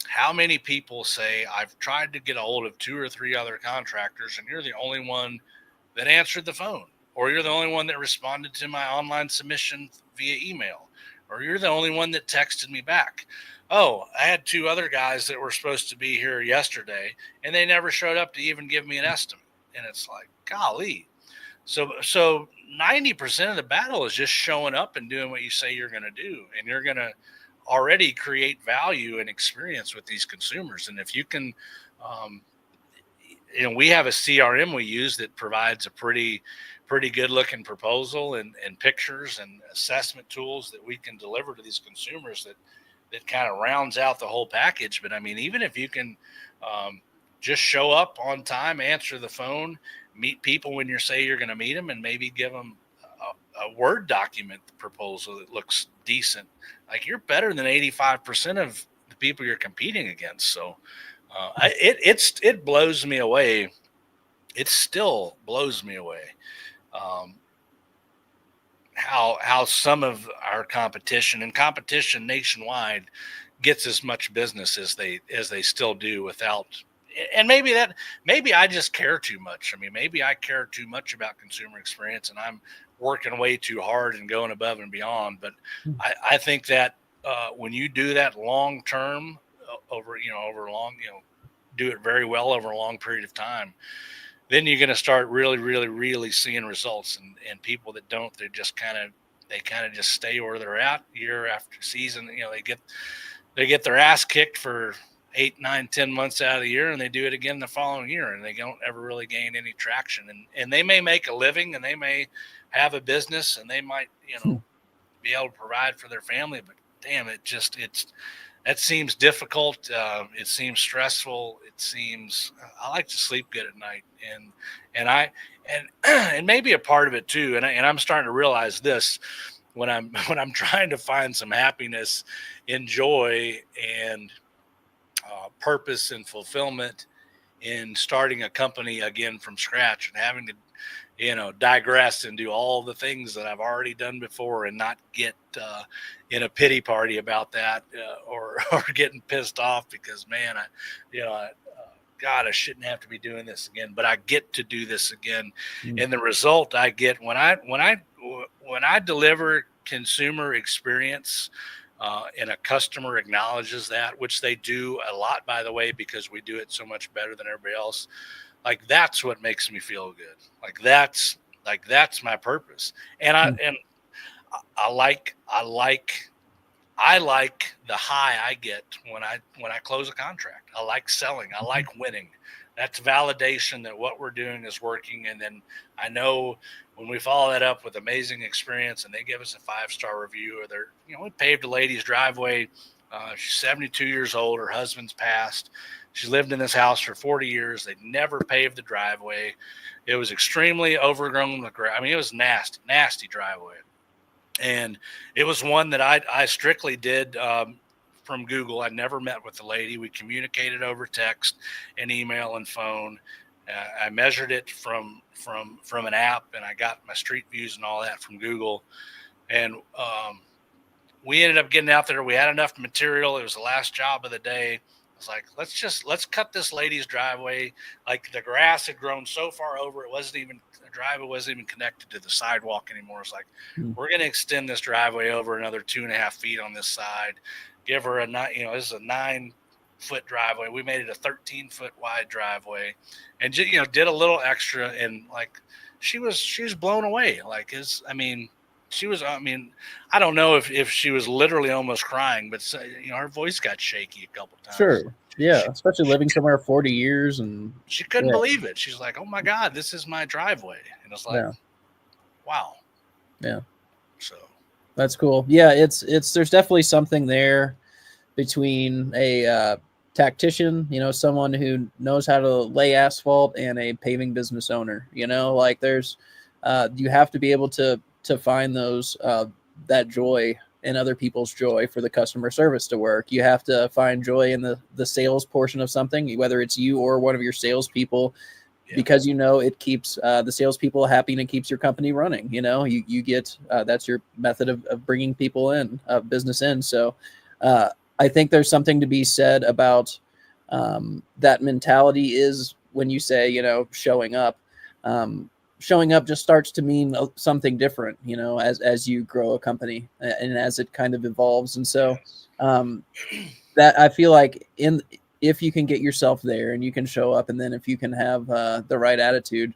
Speaker 2: how many people say, I've tried to get a hold of 2 or 3 other contractors and you're the only one that answered the phone, or you're the only one that responded to my online submission via email, or you're the only one that texted me back. Oh, I had 2 other guys that were supposed to be here yesterday, and they never showed up to even give me an estimate. And it's like, golly. So 90% of the battle is just showing up and doing what you say you're going to do, and you're going to already create value and experience with these consumers. And if you can, we have a CRM we use that provides a pretty good looking proposal and pictures and assessment tools that we can deliver to these consumers that kind of rounds out the whole package. But I mean, even if you can just show up on time, answer the phone, meet people when you say you're going to meet them, and maybe give them a Word document proposal that looks decent, like you're better than 85% of the people you're competing against. So it blows me away. It still blows me away how some of our competition nationwide gets as much business as they still do without. And maybe I just care too much. I mean, maybe I care too much about consumer experience, and I'm working way too hard and going above and beyond. But I think that when you do that long term, over long, do it very well over a long period of time, then you're going to start really, really, really seeing results. And people that don't, they kind of just stay where they're at year after season. They get their ass kicked for 8, 9, 10 months out of the year, and they do it again the following year, and they don't ever really gain any traction. And they may make a living, and they may have a business, and they might, be able to provide for their family, but damn, that seems difficult. It seems stressful. It seems, I like to sleep good at night, and maybe a part of it too. And I'm starting to realize this when I'm trying to find some happiness and joy and purpose and fulfillment in starting a company again from scratch, and having to digress and do all the things that I've already done before, and not get in a pity party about that, or getting pissed off because, man, God, I shouldn't have to be doing this again, but I get to do this again. And the result I get when I deliver consumer experience, and a customer acknowledges that, which they do a lot, by the way, because we do it so much better than everybody else. Like, that's what makes me feel good. Like that's my purpose. And I like the high I get when I close a contract. I like selling. I like winning. That's validation that what we're doing is working. And then I know when we follow that up with amazing experience, and they give us a 5-star review, or we paved a lady's driveway. She's 72 years old. Her husband's passed. She lived in this house for 40 years. They never paved the driveway. It was extremely overgrown with grass. I mean, it was nasty driveway. And it was one that I strictly did from Google. I never met with the lady. We communicated over text and email and phone. I measured it from an app, and I got my street views and all that from Google. And we ended up getting out there. We had enough material. It was the last job of the day. I was like, let's cut this lady's driveway. Like, the grass had grown so far over, the driveway wasn't even connected to the sidewalk anymore. It's like, we're going to extend this driveway over another 2.5 feet on this side. Give her this is a 9-foot driveway. We made it a 13-foot wide driveway, and did a little extra. And like, she was blown away. Like, I don't know if she was literally almost crying, but her voice got shaky a couple times.
Speaker 1: Sure. Yeah. Especially living somewhere 40 years, and
Speaker 2: she couldn't believe it. She's like, "Oh my God, this is my driveway." And it's like, wow.
Speaker 1: Yeah.
Speaker 2: So
Speaker 1: that's cool. Yeah. There's definitely something there between a tactician, someone who knows how to lay asphalt, and a paving business owner. Like, there's you have to be able to find those that joy in other people's joy for the customer service to work. You have to find joy in the sales portion of something, whether it's you or one of your salespeople, because it keeps the salespeople happy, and it keeps your company running. You get that's your method of bringing people in, business in. So I think there's something to be said about that mentality, is when you say showing up. showing up just starts to mean something different, as you grow a company and as it kind of evolves. And so that I feel like if you can get yourself there and you can show up, and then if you can have the right attitude,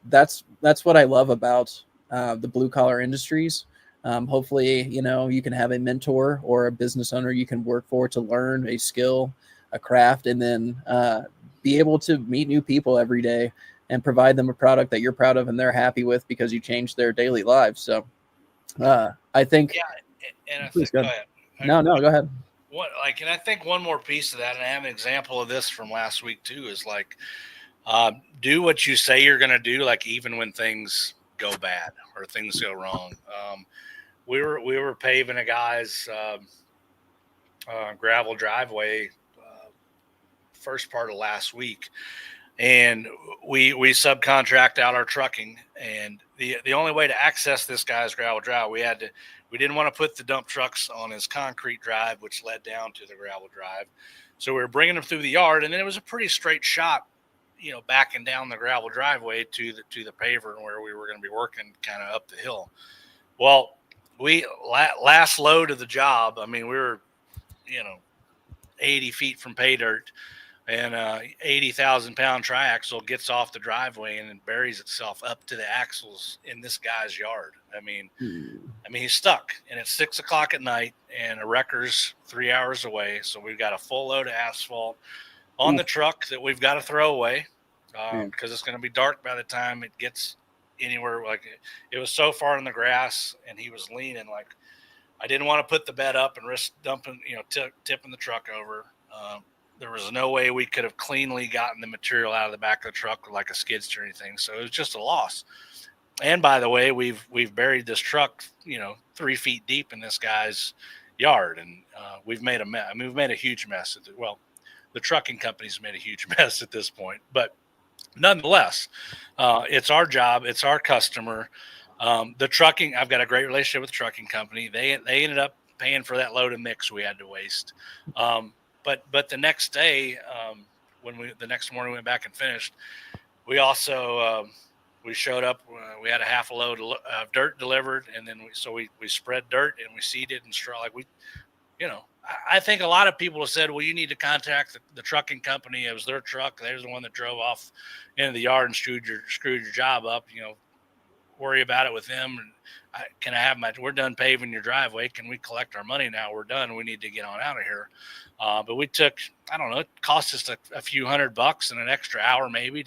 Speaker 1: that's what I love about the blue collar industries. Hopefully, you can have a mentor or a business owner you can work for to learn a skill, a craft, and then be able to meet new people every day and provide them a product that you're proud of and they're happy with because you changed their daily lives. So I think.
Speaker 2: Yeah, and I
Speaker 1: Please
Speaker 2: think
Speaker 1: go
Speaker 2: go
Speaker 1: ahead.
Speaker 2: ahead.
Speaker 1: No, go ahead.
Speaker 2: And I think one more piece of that, and I have an example of this from last week too, is like do what you say you're going to do, like even when things go bad or things go wrong. We were paving a guy's gravel driveway first part of last week, and we subcontract out our trucking, and the only way to access this guy's gravel drive, we didn't want to put the dump trucks on his concrete drive, which led down to the gravel drive. So we were bringing them through the yard, and then it was a pretty straight shot, backing down the gravel driveway to the paver where we were going to be working kind of up the hill. Well, we last load of the job, I mean, we were, 80 feet from pay dirt, and 80,000-pound triaxle gets off the driveway and then buries itself up to the axles in this guy's yard. I mean, he's stuck, and it's 6 o'clock at night, and a wrecker's 3 hours away. So we've got a full load of asphalt on the truck that we've got to throw away because it's going to be dark by the time it gets anywhere. Like it was so far in the grass, and he was leaning. Like I didn't want to put the bed up and risk dumping, tipping the truck over. There was no way we could have cleanly gotten the material out of the back of the truck like a skid steer or anything. So it was just a loss. And by the way, we've buried this truck, 3 feet deep in this guy's yard, and we've made a mess. I mean, we've made a huge mess. Well, the trucking company's made a huge mess at this point, but nonetheless, it's our job. It's our customer. The trucking, I've got a great relationship with the trucking company. They ended up paying for that load of mix we had to waste. But the next day, the next morning we went back and finished, we also, we showed up, we had a half a load of dirt delivered. And then we spread dirt and we seeded and straw. Like I think a lot of people have said, well, you need to contact the trucking company. It was their truck. They're the one that drove off into the yard and screwed your job up, worry about it with them. And we're done paving your driveway. Can we collect our money now? We're done. We need to get on out of here. But we took, I don't know, it cost us a few $100 and an extra hour maybe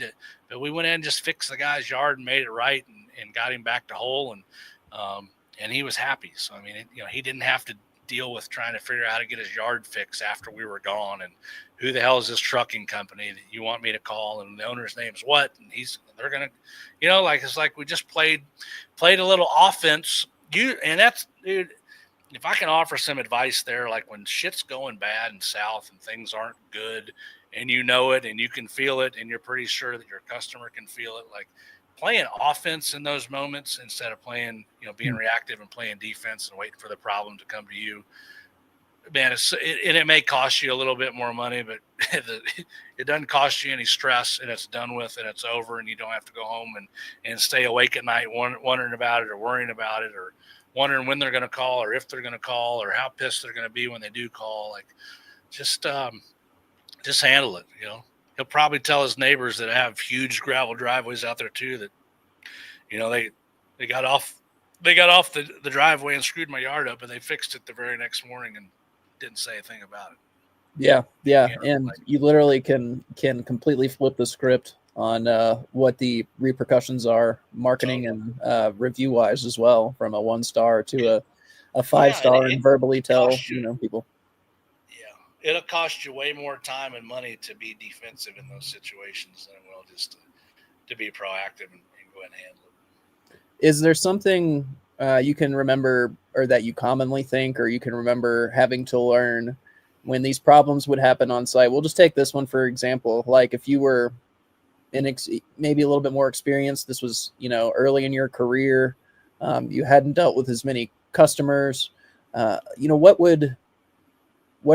Speaker 2: but we went in and just fixed the guy's yard and made it right and got him back to whole. And he was happy. So, I mean, he didn't have to deal with trying to figure out how to get his yard fixed after we were gone. And who the hell is this trucking company that you want me to call? And the owner's name is what? And they're going to, it's like we just played a little offense. And that's, dude, if I can offer some advice there, like when shit's going bad and south and things aren't good and it and you can feel it and you're pretty sure that your customer can feel it, like playing offense in those moments instead of playing, being reactive and playing defense and waiting for the problem to come to you. Man, it may cost you a little bit more money, but it doesn't cost you any stress, and it's done with and it's over, and you don't have to go home and stay awake at night wondering about it or worrying about it or wondering when they're going to call or if they're going to call or how pissed they're going to be when they do call. Like just handle it. He'll probably tell his neighbors that have huge gravel driveways out there too that, they got off the driveway and screwed my yard up, and they fixed it the very next morning and didn't say a thing about it.
Speaker 1: Yeah. And you literally can completely flip the script on what the repercussions are, marketing and review wise as well, from a 1-star to a 5-star, and verbally tell people.
Speaker 2: Yeah, it'll cost you way more time and money to be defensive in those situations than it will just to be proactive and go ahead and handle it.
Speaker 1: Is there something you can remember, or that you commonly think, or you can remember having to learn when these problems would happen on site? We'll just take this one for example. Like if you were maybe a little bit more experienced, this was, early in your career, you hadn't dealt with as many customers, what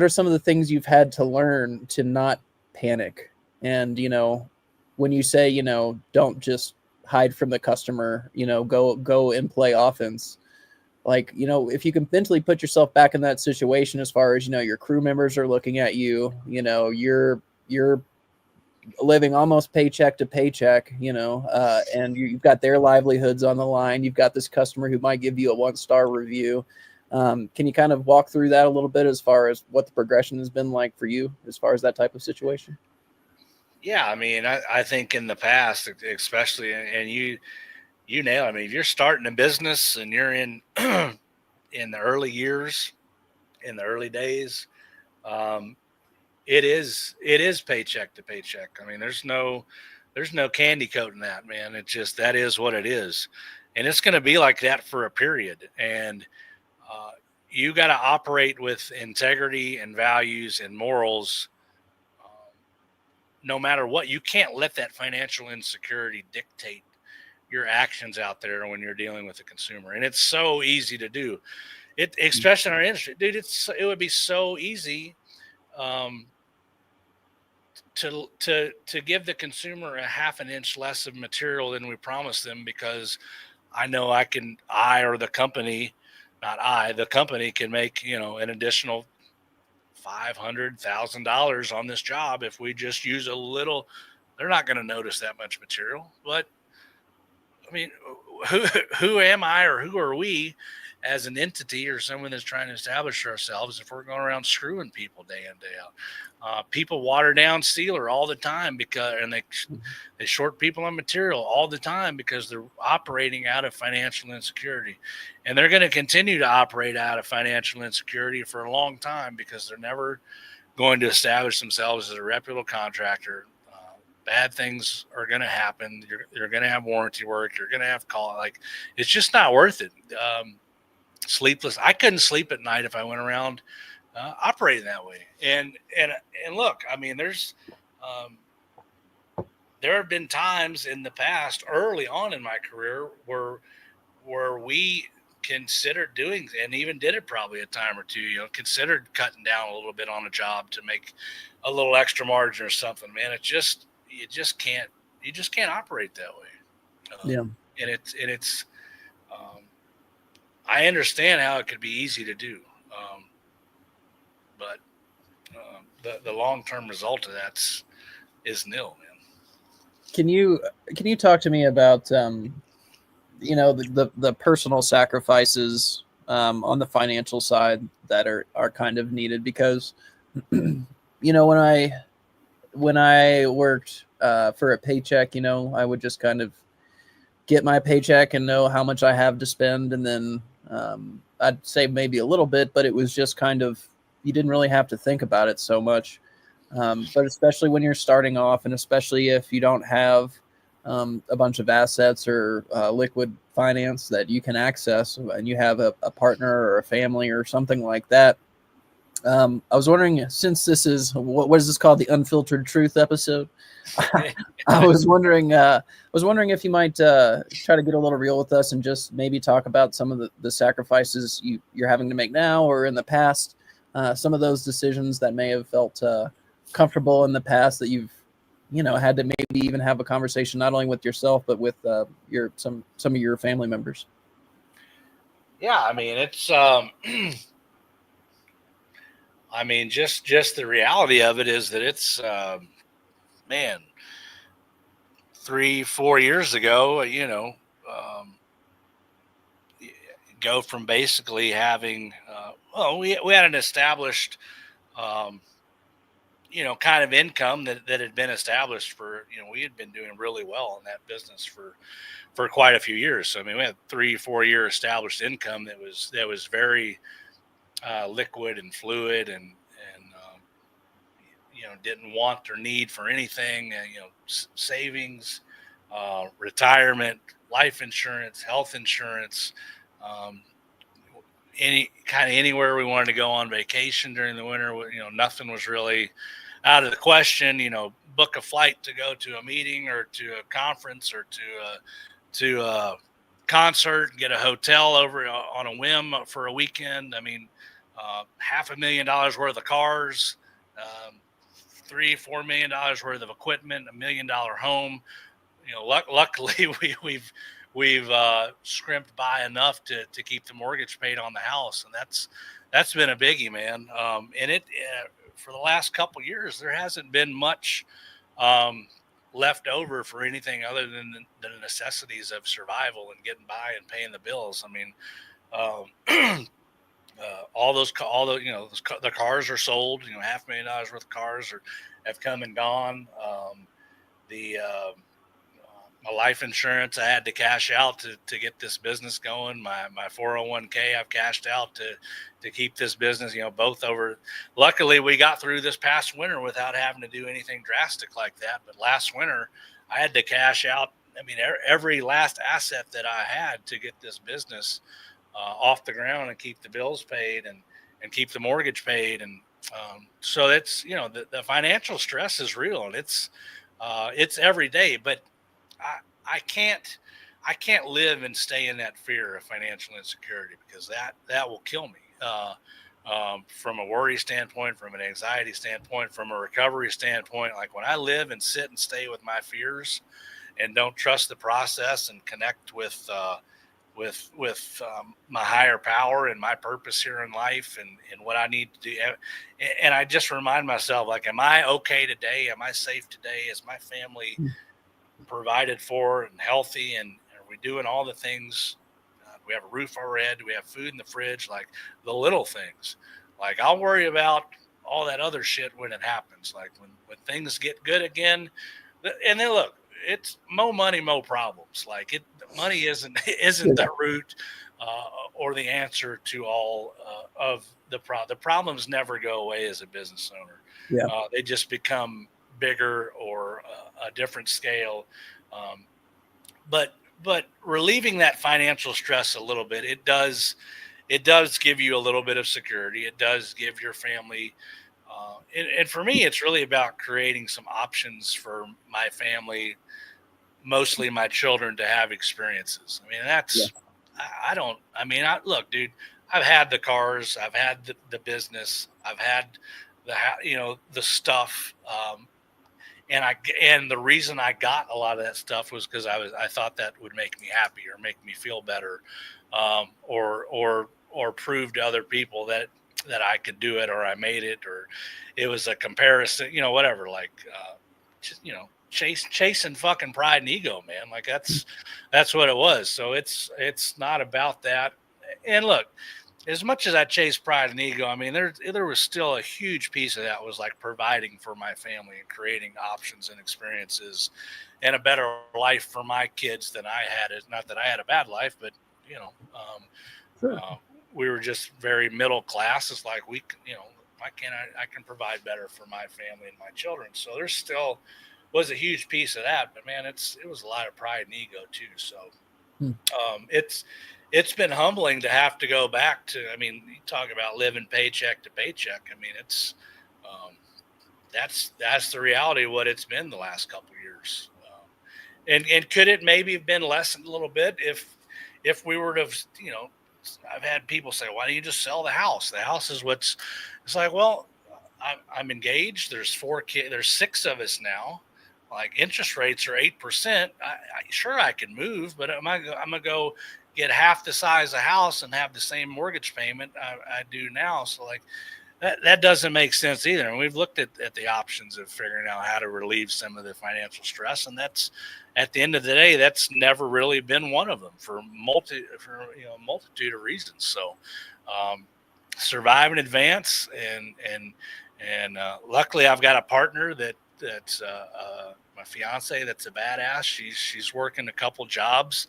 Speaker 1: are some of the things you've had to learn to not panic? And, when you say, don't just hide from the customer, go and play offense. Like, if you can mentally put yourself back in that situation, as far as, your crew members are looking at you, you're living almost paycheck to paycheck, and you've got their livelihoods on the line. You've got this customer who might give you a 1-star review. Can you kind of walk through that a little bit as far as what the progression has been like for you as far as that type of situation?
Speaker 2: Yeah, I mean, I think in the past, especially, and you nail it. I mean, if you're starting a business and you're in in the early years, in the early days, um, it is paycheck to paycheck. I mean, there's no candy coat in that, man. It just, that is what it is, and it's going to be like that for a period. And uh, you got to operate with integrity and values and morals, um, no matter what. You can't let that financial insecurity dictate your actions out there when you're dealing with a consumer. And it's so easy to do it, especially in our industry, dude. It would be so easy, um, to give the consumer a half an inch less of material than we promised them, because I know I or the company, not I, the company can make, an additional $500,000 on this job if we just use a little. They're not going to notice that much material. But I mean, who who am I, or who are we as an entity or someone that's trying to establish ourselves, if we're going around screwing people day in, day out? People water down sealer all the time, and they short people on material all the time because they're operating out of financial insecurity, and they're going to continue to operate out of financial insecurity for a long time, because they're never going to establish themselves as a reputable contractor. Bad things are going to happen. You're going to have warranty work. You're going to have call. Like, it's just not worth it. Sleepless. I couldn't sleep at night if I went around operating that way. And look, I mean, um, there have been times in the past, early on in my career, where we considered doing, and even did it probably a time or two, considered cutting down a little bit on a job to make a little extra margin or something. Man, you just can't operate that way.
Speaker 1: Yeah.
Speaker 2: And it's um, I understand how it could be easy to do, but the long term result of that is nil, man.
Speaker 1: Can you talk to me about the personal sacrifices on the financial side that are kind of needed? Because when I worked for a paycheck, I would just kind of get my paycheck and know how much I have to spend, and then I'd save maybe a little bit, but it was just kind of, you didn't really have to think about it so much. But especially when you're starting off, and especially if you don't have a bunch of assets or liquid finance that you can access, and you have a partner or a family or something like that. I was wondering, since this is, what is this called, the Unfiltered Truth episode? I was wondering if you might try to get a little real with us and just maybe talk about some of the sacrifices you're having to make now or in the past. Some of those decisions that may have felt comfortable in the past, that you've had to maybe even have a conversation not only with yourself but with some of your family members.
Speaker 2: Yeah, I mean, it's I mean, just the reality of it is that it's man, 3-4 years ago, go from basically having we had an established um, kind of income that had been established for, we had been doing really well in that business for quite a few years. So I mean, we had 3-4 year established income that was very liquid and fluid, and didn't want or need for anything. Savings, retirement, life insurance, health insurance, um, anywhere we wanted to go on vacation during the winter. Nothing was really out of the question. Book a flight to go to a meeting or to a conference or to a concert, get a hotel over on a whim for a weekend. I mean, $500,000 worth of cars, $3-4 million worth of equipment, $1 million home, luckily we've scrimped by enough to keep the mortgage paid on the house, and that's been a biggie, man. And it for the last couple years there hasn't been much left over for anything other than the necessities of survival and getting by and paying the bills. I mean, the cars are sold. $500,000 worth of cars have come and gone. The my life insurance I had to cash out to get this business going. My 401k I've cashed out to keep this business, both over. Luckily we got through this past winter without having to do anything drastic like that. But last winter I had to cash out. I mean, every last asset that I had to get this business off the ground and keep the bills paid and keep the mortgage paid. And so it's, the financial stress is real, and it's every day, but I can't live and stay in that fear of financial insecurity, because that will kill me. From a worry standpoint, from an anxiety standpoint, from a recovery standpoint, like when I live and sit and stay with my fears and don't trust the process and connect with my higher power and my purpose here in life and what I need to do. And I just remind myself, like, am I okay today? Am I safe today? Is my family provided for and healthy? And are we doing all the things? Do we have a roof over our head? Do we have food in the fridge? Like the little things. Like, I'll worry about all that other shit when it happens. Like when things get good again. And then look, it's mo money, mo problems. Like money isn't the root or the answer to all of the problems never go away as a business owner.
Speaker 1: Yeah.
Speaker 2: They just become bigger or a different scale. But relieving that financial stress a little bit, it does give you a little bit of security. It does give your family. And for me, it's really about creating some options for my family, mostly my children, to have experiences. I mean, look, dude, I've had the cars, I've had the business, I've had the stuff. And the reason I got a lot of that stuff was because I thought that would make me happy or make me feel better, or prove to other people that I could do it, or I made it, or it was a comparison, whatever, like, chasing fucking pride and ego, man. Like that's what it was. So it's not about that. And look, as much as I chased pride and ego, I mean, there was still a huge piece of that was like providing for my family and creating options and experiences and a better life for my kids than I had. It's not that I had a bad life, but
Speaker 1: Sure.
Speaker 2: We were just very middle class. It's like why can't I can provide better for my family and my children. So there still was a huge piece of that, but man, it was a lot of pride and ego too. So it's been humbling to have to go back to, I mean, you talk about living paycheck to paycheck. I mean, it's, that's the reality of what it's been the last couple of years. And could it maybe have been lessened a little bit if we were to, I've had people say, why don't you just sell the house? The house is it's like, well, I'm engaged. There's 4 kids. There's 6 of us now. Like, interest rates are 8%. Sure, I can move, but I'm gonna go get half the size of house and have the same mortgage payment I do now. So like that doesn't make sense either. And we've looked at the options of figuring out how to relieve some of the financial stress. And that's, at the end of the day, that's never really been one of them for a multitude of reasons. So survive in advance. And luckily I've got a partner that's my fiance that's a badass. She's working a couple jobs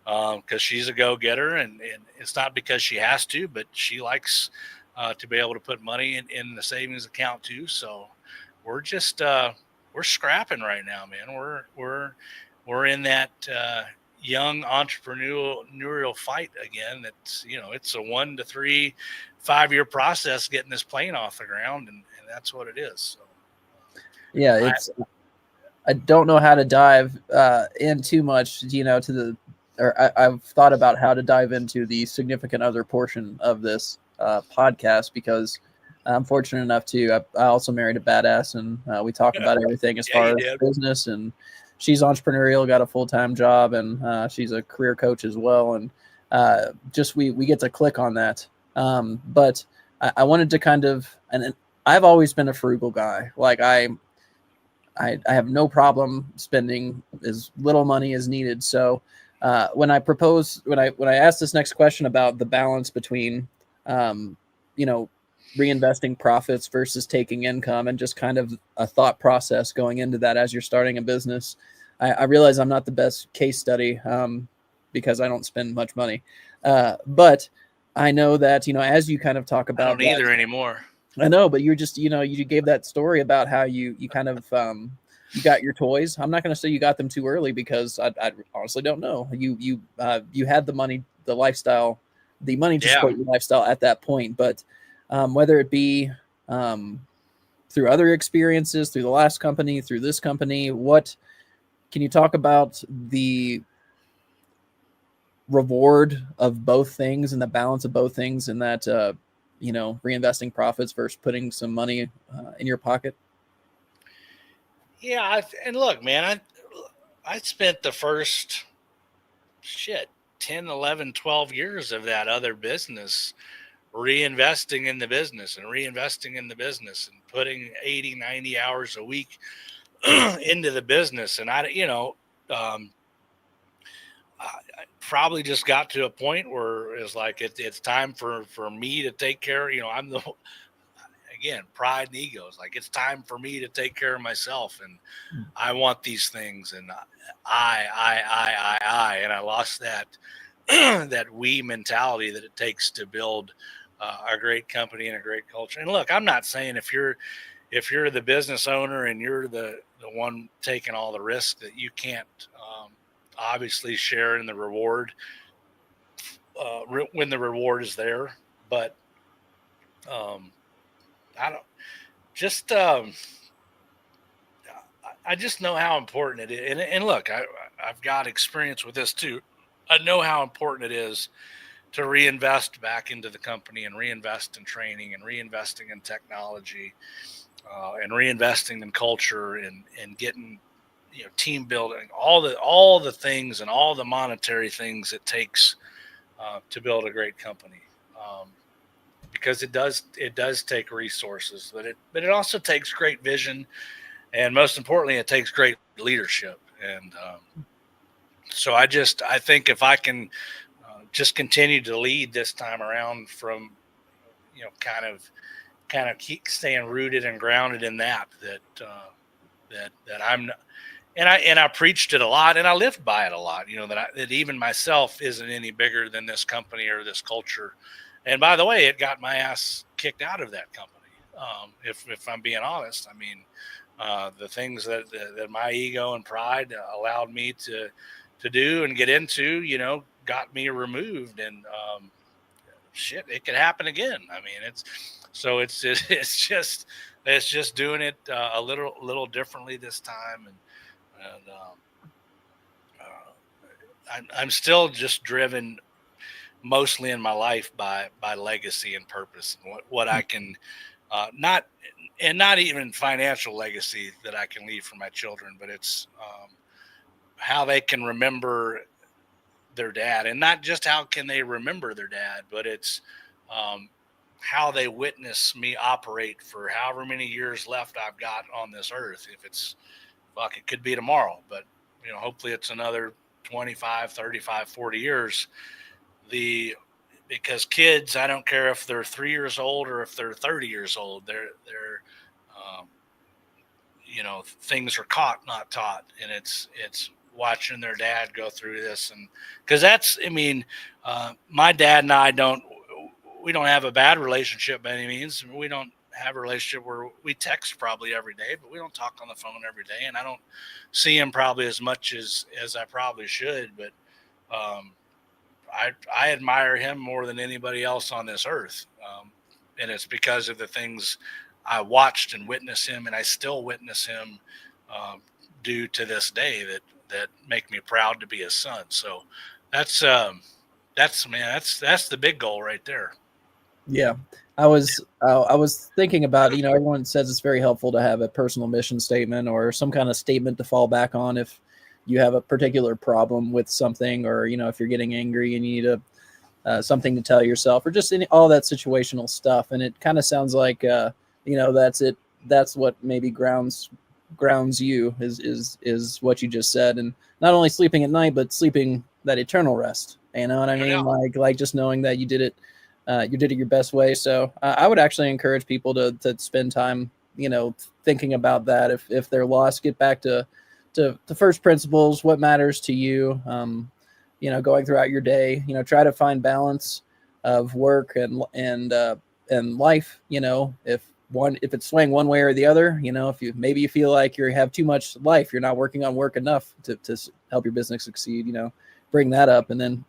Speaker 2: because she's a go-getter, and it's not because she has to, but she likes to be able to put money in the savings account too. So we're just we're scrapping right now, man. We're in that young entrepreneurial fight again. That's, it's a 1 to 3, 5 year process getting this plane off the ground, and that's what it is. So
Speaker 1: yeah, I don't know how to dive in too much, I've thought about how to dive into the significant other portion of this podcast, because I'm fortunate enough to, I also married a badass, and we talk about everything as far as business and she's entrepreneurial, got a full-time job, and she's a career coach as well. And just we get to click on that. But I wanted to kind of, and I've always been a frugal guy. Like I have no problem spending as little money as needed. So when I asked this next question about the balance between, you know, reinvesting profits versus taking income, and just kind of a thought process going into that as you're starting a business, I realize I'm not the best case study because I don't spend much money. But I know that, as you kind of talk
Speaker 2: I
Speaker 1: about
Speaker 2: don't
Speaker 1: that,
Speaker 2: either anymore.
Speaker 1: I know, but you're just, you gave that story about how you kind of, you got your toys. I'm not going to say you got them too early because I honestly don't know. You had the money, the lifestyle, the money to
Speaker 2: Yeah.
Speaker 1: support your lifestyle at that point. But whether it be through other experiences, through the last company, through this company, what can you talk about the reward of both things and the balance of both things, and that reinvesting profits versus putting some money in your pocket?
Speaker 2: Yeah, and look, man, I spent the first 10, 11, 12 years of that other business reinvesting in the business and reinvesting in the business and putting 80, 90 hours a week into the business. And um, I probably just got to a point where it's like it's time for me to take care. I'm the again, pride and ego. It's like it's time for me to take care of myself, and I want these things, and and I lost that that we mentality that it takes to build a great company and a great culture. And look, I'm not saying if you're the business owner and you're the one taking all the risk that you can't obviously share in the reward when the reward is there. But I don't just I just know how important it is. And look, I've got experience with this too. I know how important it is to reinvest back into the company and reinvest in training and reinvesting in technology and reinvesting in culture and getting team building, all the things and all the monetary things it takes to build a great company. Because it does take resources, but it also takes great vision, and most importantly, it takes great leadership. And so I think if I can just continue to lead this time around from kind of keep staying rooted and grounded in that I'm, and I preached it a lot and I lived by it a lot, that even myself isn't any bigger than this company or this culture. And by the way, it got my ass kicked out of that company. If I'm being honest, I mean, the things that my ego and pride allowed me to do and get into, got me removed. And it could happen again. I mean, it's just doing it a little differently this time. And I'm still just driven mostly in my life by legacy and purpose, and what I can not even financial legacy that I can leave for my children, but it's how they can remember their dad, and not just how can they remember their dad, but it's how they witness me operate for however many years left I've got on this earth. If it's it could be tomorrow, but hopefully it's another 25, 35, 40 years. Because kids, I don't care if they're 3 years old or if they're 30 years old, they're um, things are caught, not taught. And it's watching their dad go through this. And because my dad and I we don't have a bad relationship by any means. We don't have a relationship where we text probably every day, but we don't talk on the phone every day. And I don't see him probably as much as I probably should, but I admire him more than anybody else on this earth. And it's because of the things I watched and witnessed him, and I still witness him do to this day that make me proud to be his son. So that's the big goal right there.
Speaker 1: Yeah. I was thinking about, everyone says it's very helpful to have a personal mission statement or some kind of statement to fall back on if you have a particular problem with something, or if you're getting angry and you need something to tell yourself, or just all that situational stuff. And it kind of sounds like that's it. That's what maybe grounds you is what you just said, and not only sleeping at night, but sleeping that eternal rest. You know what I mean? Like just knowing that you did it your best way. So I would actually encourage people to spend time, thinking about that. If they're lost, get back to first principles, what matters to you. Going throughout your day, try to find balance of work and life. If it's swaying one way or the other, if you feel like you have too much life, you're not working on work enough to help your business succeed, bring that up. And then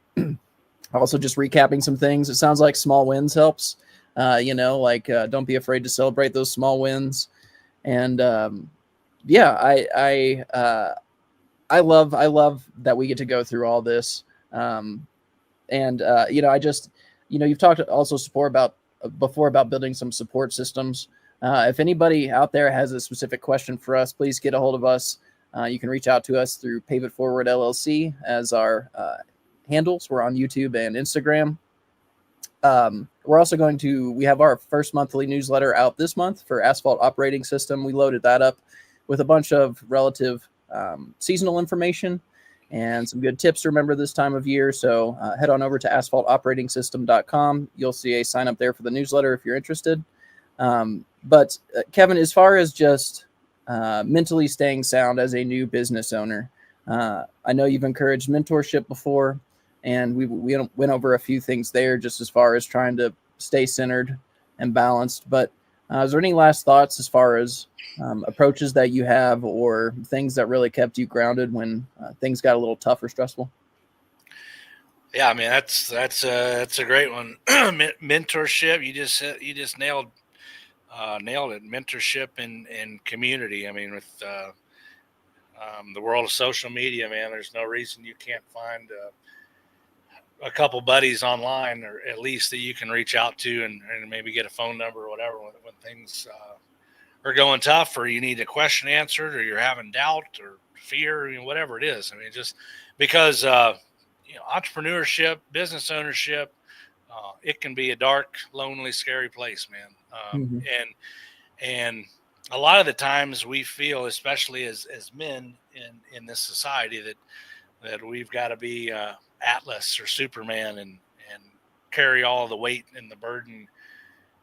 Speaker 1: also just recapping some things. It sounds like small wins helps, don't be afraid to celebrate those small wins. And I love that we get to go through all this. You've talked also before about building some support systems. If anybody out there has a specific question for us, please get a hold of us. You can reach out to us through Pave It Forward LLC as our handles. We're on YouTube and Instagram. We're also we have our first monthly newsletter out this month for Asphalt operating system. We loaded that up with a bunch of relative seasonal information and some good tips to remember this time of year. So head on over to asphaltoperating.com. You'll see a sign up there for the newsletter if you're interested. But Kevin, as far as just mentally staying sound as a new business owner, I know you've encouraged mentorship before, and we went over a few things there just as far as trying to stay centered and balanced. But is there any last thoughts as far as approaches that you have, or things that really kept you grounded when things got a little tough or stressful?
Speaker 2: Yeah, I mean that's a great one. Mentorship. You just nailed it. Mentorship and community. I mean, with the world of social media, man, there's no reason you can't find a couple buddies online, or at least that you can reach out to and maybe get a phone number or whatever when things are going tough, or you need a question answered, or you're having doubt or fear, whatever it is. I mean, just because entrepreneurship, business ownership, it can be a dark, lonely, scary place, man. And a lot of the times we feel, especially as men in this society, that we've got to be Atlas or Superman and carry all the weight and the burden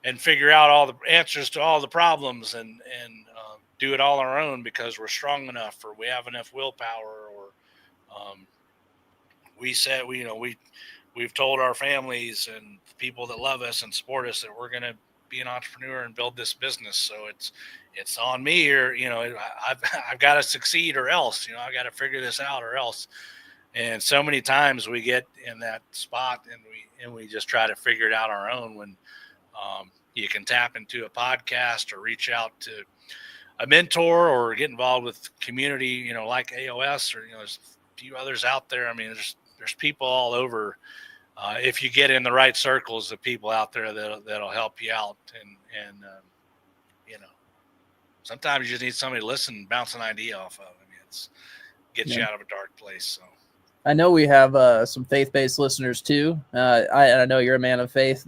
Speaker 2: and figure out all the answers to all the problems and do it all on our own because we're strong enough, or we have enough willpower, or we've told our families and people that love us and support us that we're going to be an entrepreneur and build this business. So it's on me, or I've got to succeed, or else I've got to figure this out, or else. And so many times we get in that spot and we just try to figure it out on our own, when you can tap into a podcast or reach out to a mentor or get involved with community, like AOS, or there's a few others out there. I mean, there's people all over. If you get in the right circles of people out there that'll help you out, and sometimes you just need somebody to listen and bounce an idea off of. I mean, gets you out of a dark place. So
Speaker 1: I know we have some faith-based listeners too. I know you're a man of faith,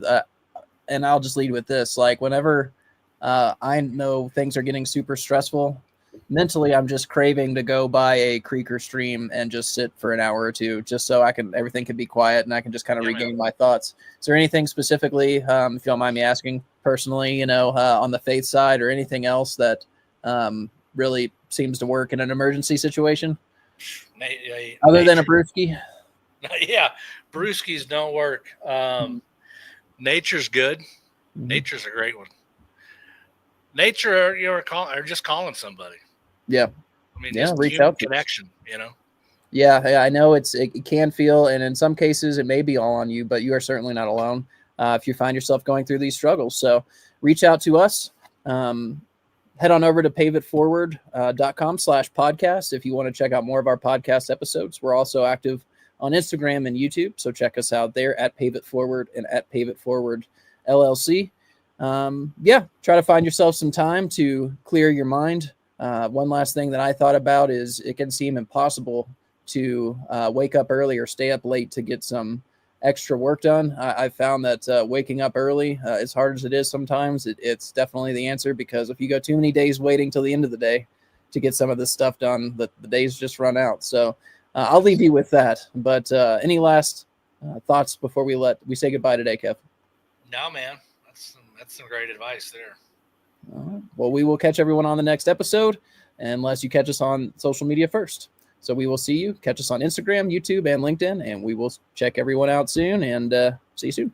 Speaker 1: and I'll just lead with this. Like, whenever I know things are getting super stressful, mentally I'm just craving to go by a creek or stream and just sit for an hour or two, just so everything can be quiet and I can just kind of regain my thoughts. Is there anything specifically, if you don't mind me asking, personally, on the faith side, or anything else that really seems to work in an emergency situation? Other than a brewski?
Speaker 2: Yeah, brewskis don't work. Nature's good. Nature's a great one. Nature, or just calling somebody.
Speaker 1: Yeah.
Speaker 2: I mean, just
Speaker 1: reach out to
Speaker 2: connection,
Speaker 1: Yeah, I know it can feel, and in some cases it may be all on you, but you are certainly not alone if you find yourself going through these struggles. So reach out to us. Head on over to paveitforward.com/podcast if you want to check out more of our podcast episodes. We're also active on Instagram and YouTube, so check us out there at Pave It Forward and at Pave It Forward LLC. Yeah, try to find yourself some time to clear your mind. One last thing that I thought about is it can seem impossible to wake up early or stay up late to get some extra work done. I found that waking up early, as hard as it is sometimes, it's definitely the answer, because if you go too many days waiting till the end of the day to get some of this stuff done, the days just run out. So I'll leave you with that. But any last thoughts before we say goodbye today, Kev?
Speaker 2: No, man, that's some great advice there.
Speaker 1: Well, we will catch everyone on the next episode, unless you catch us on social media first. So we will see you. Catch us on Instagram, YouTube, and LinkedIn, and we will check everyone out soon, and see you soon.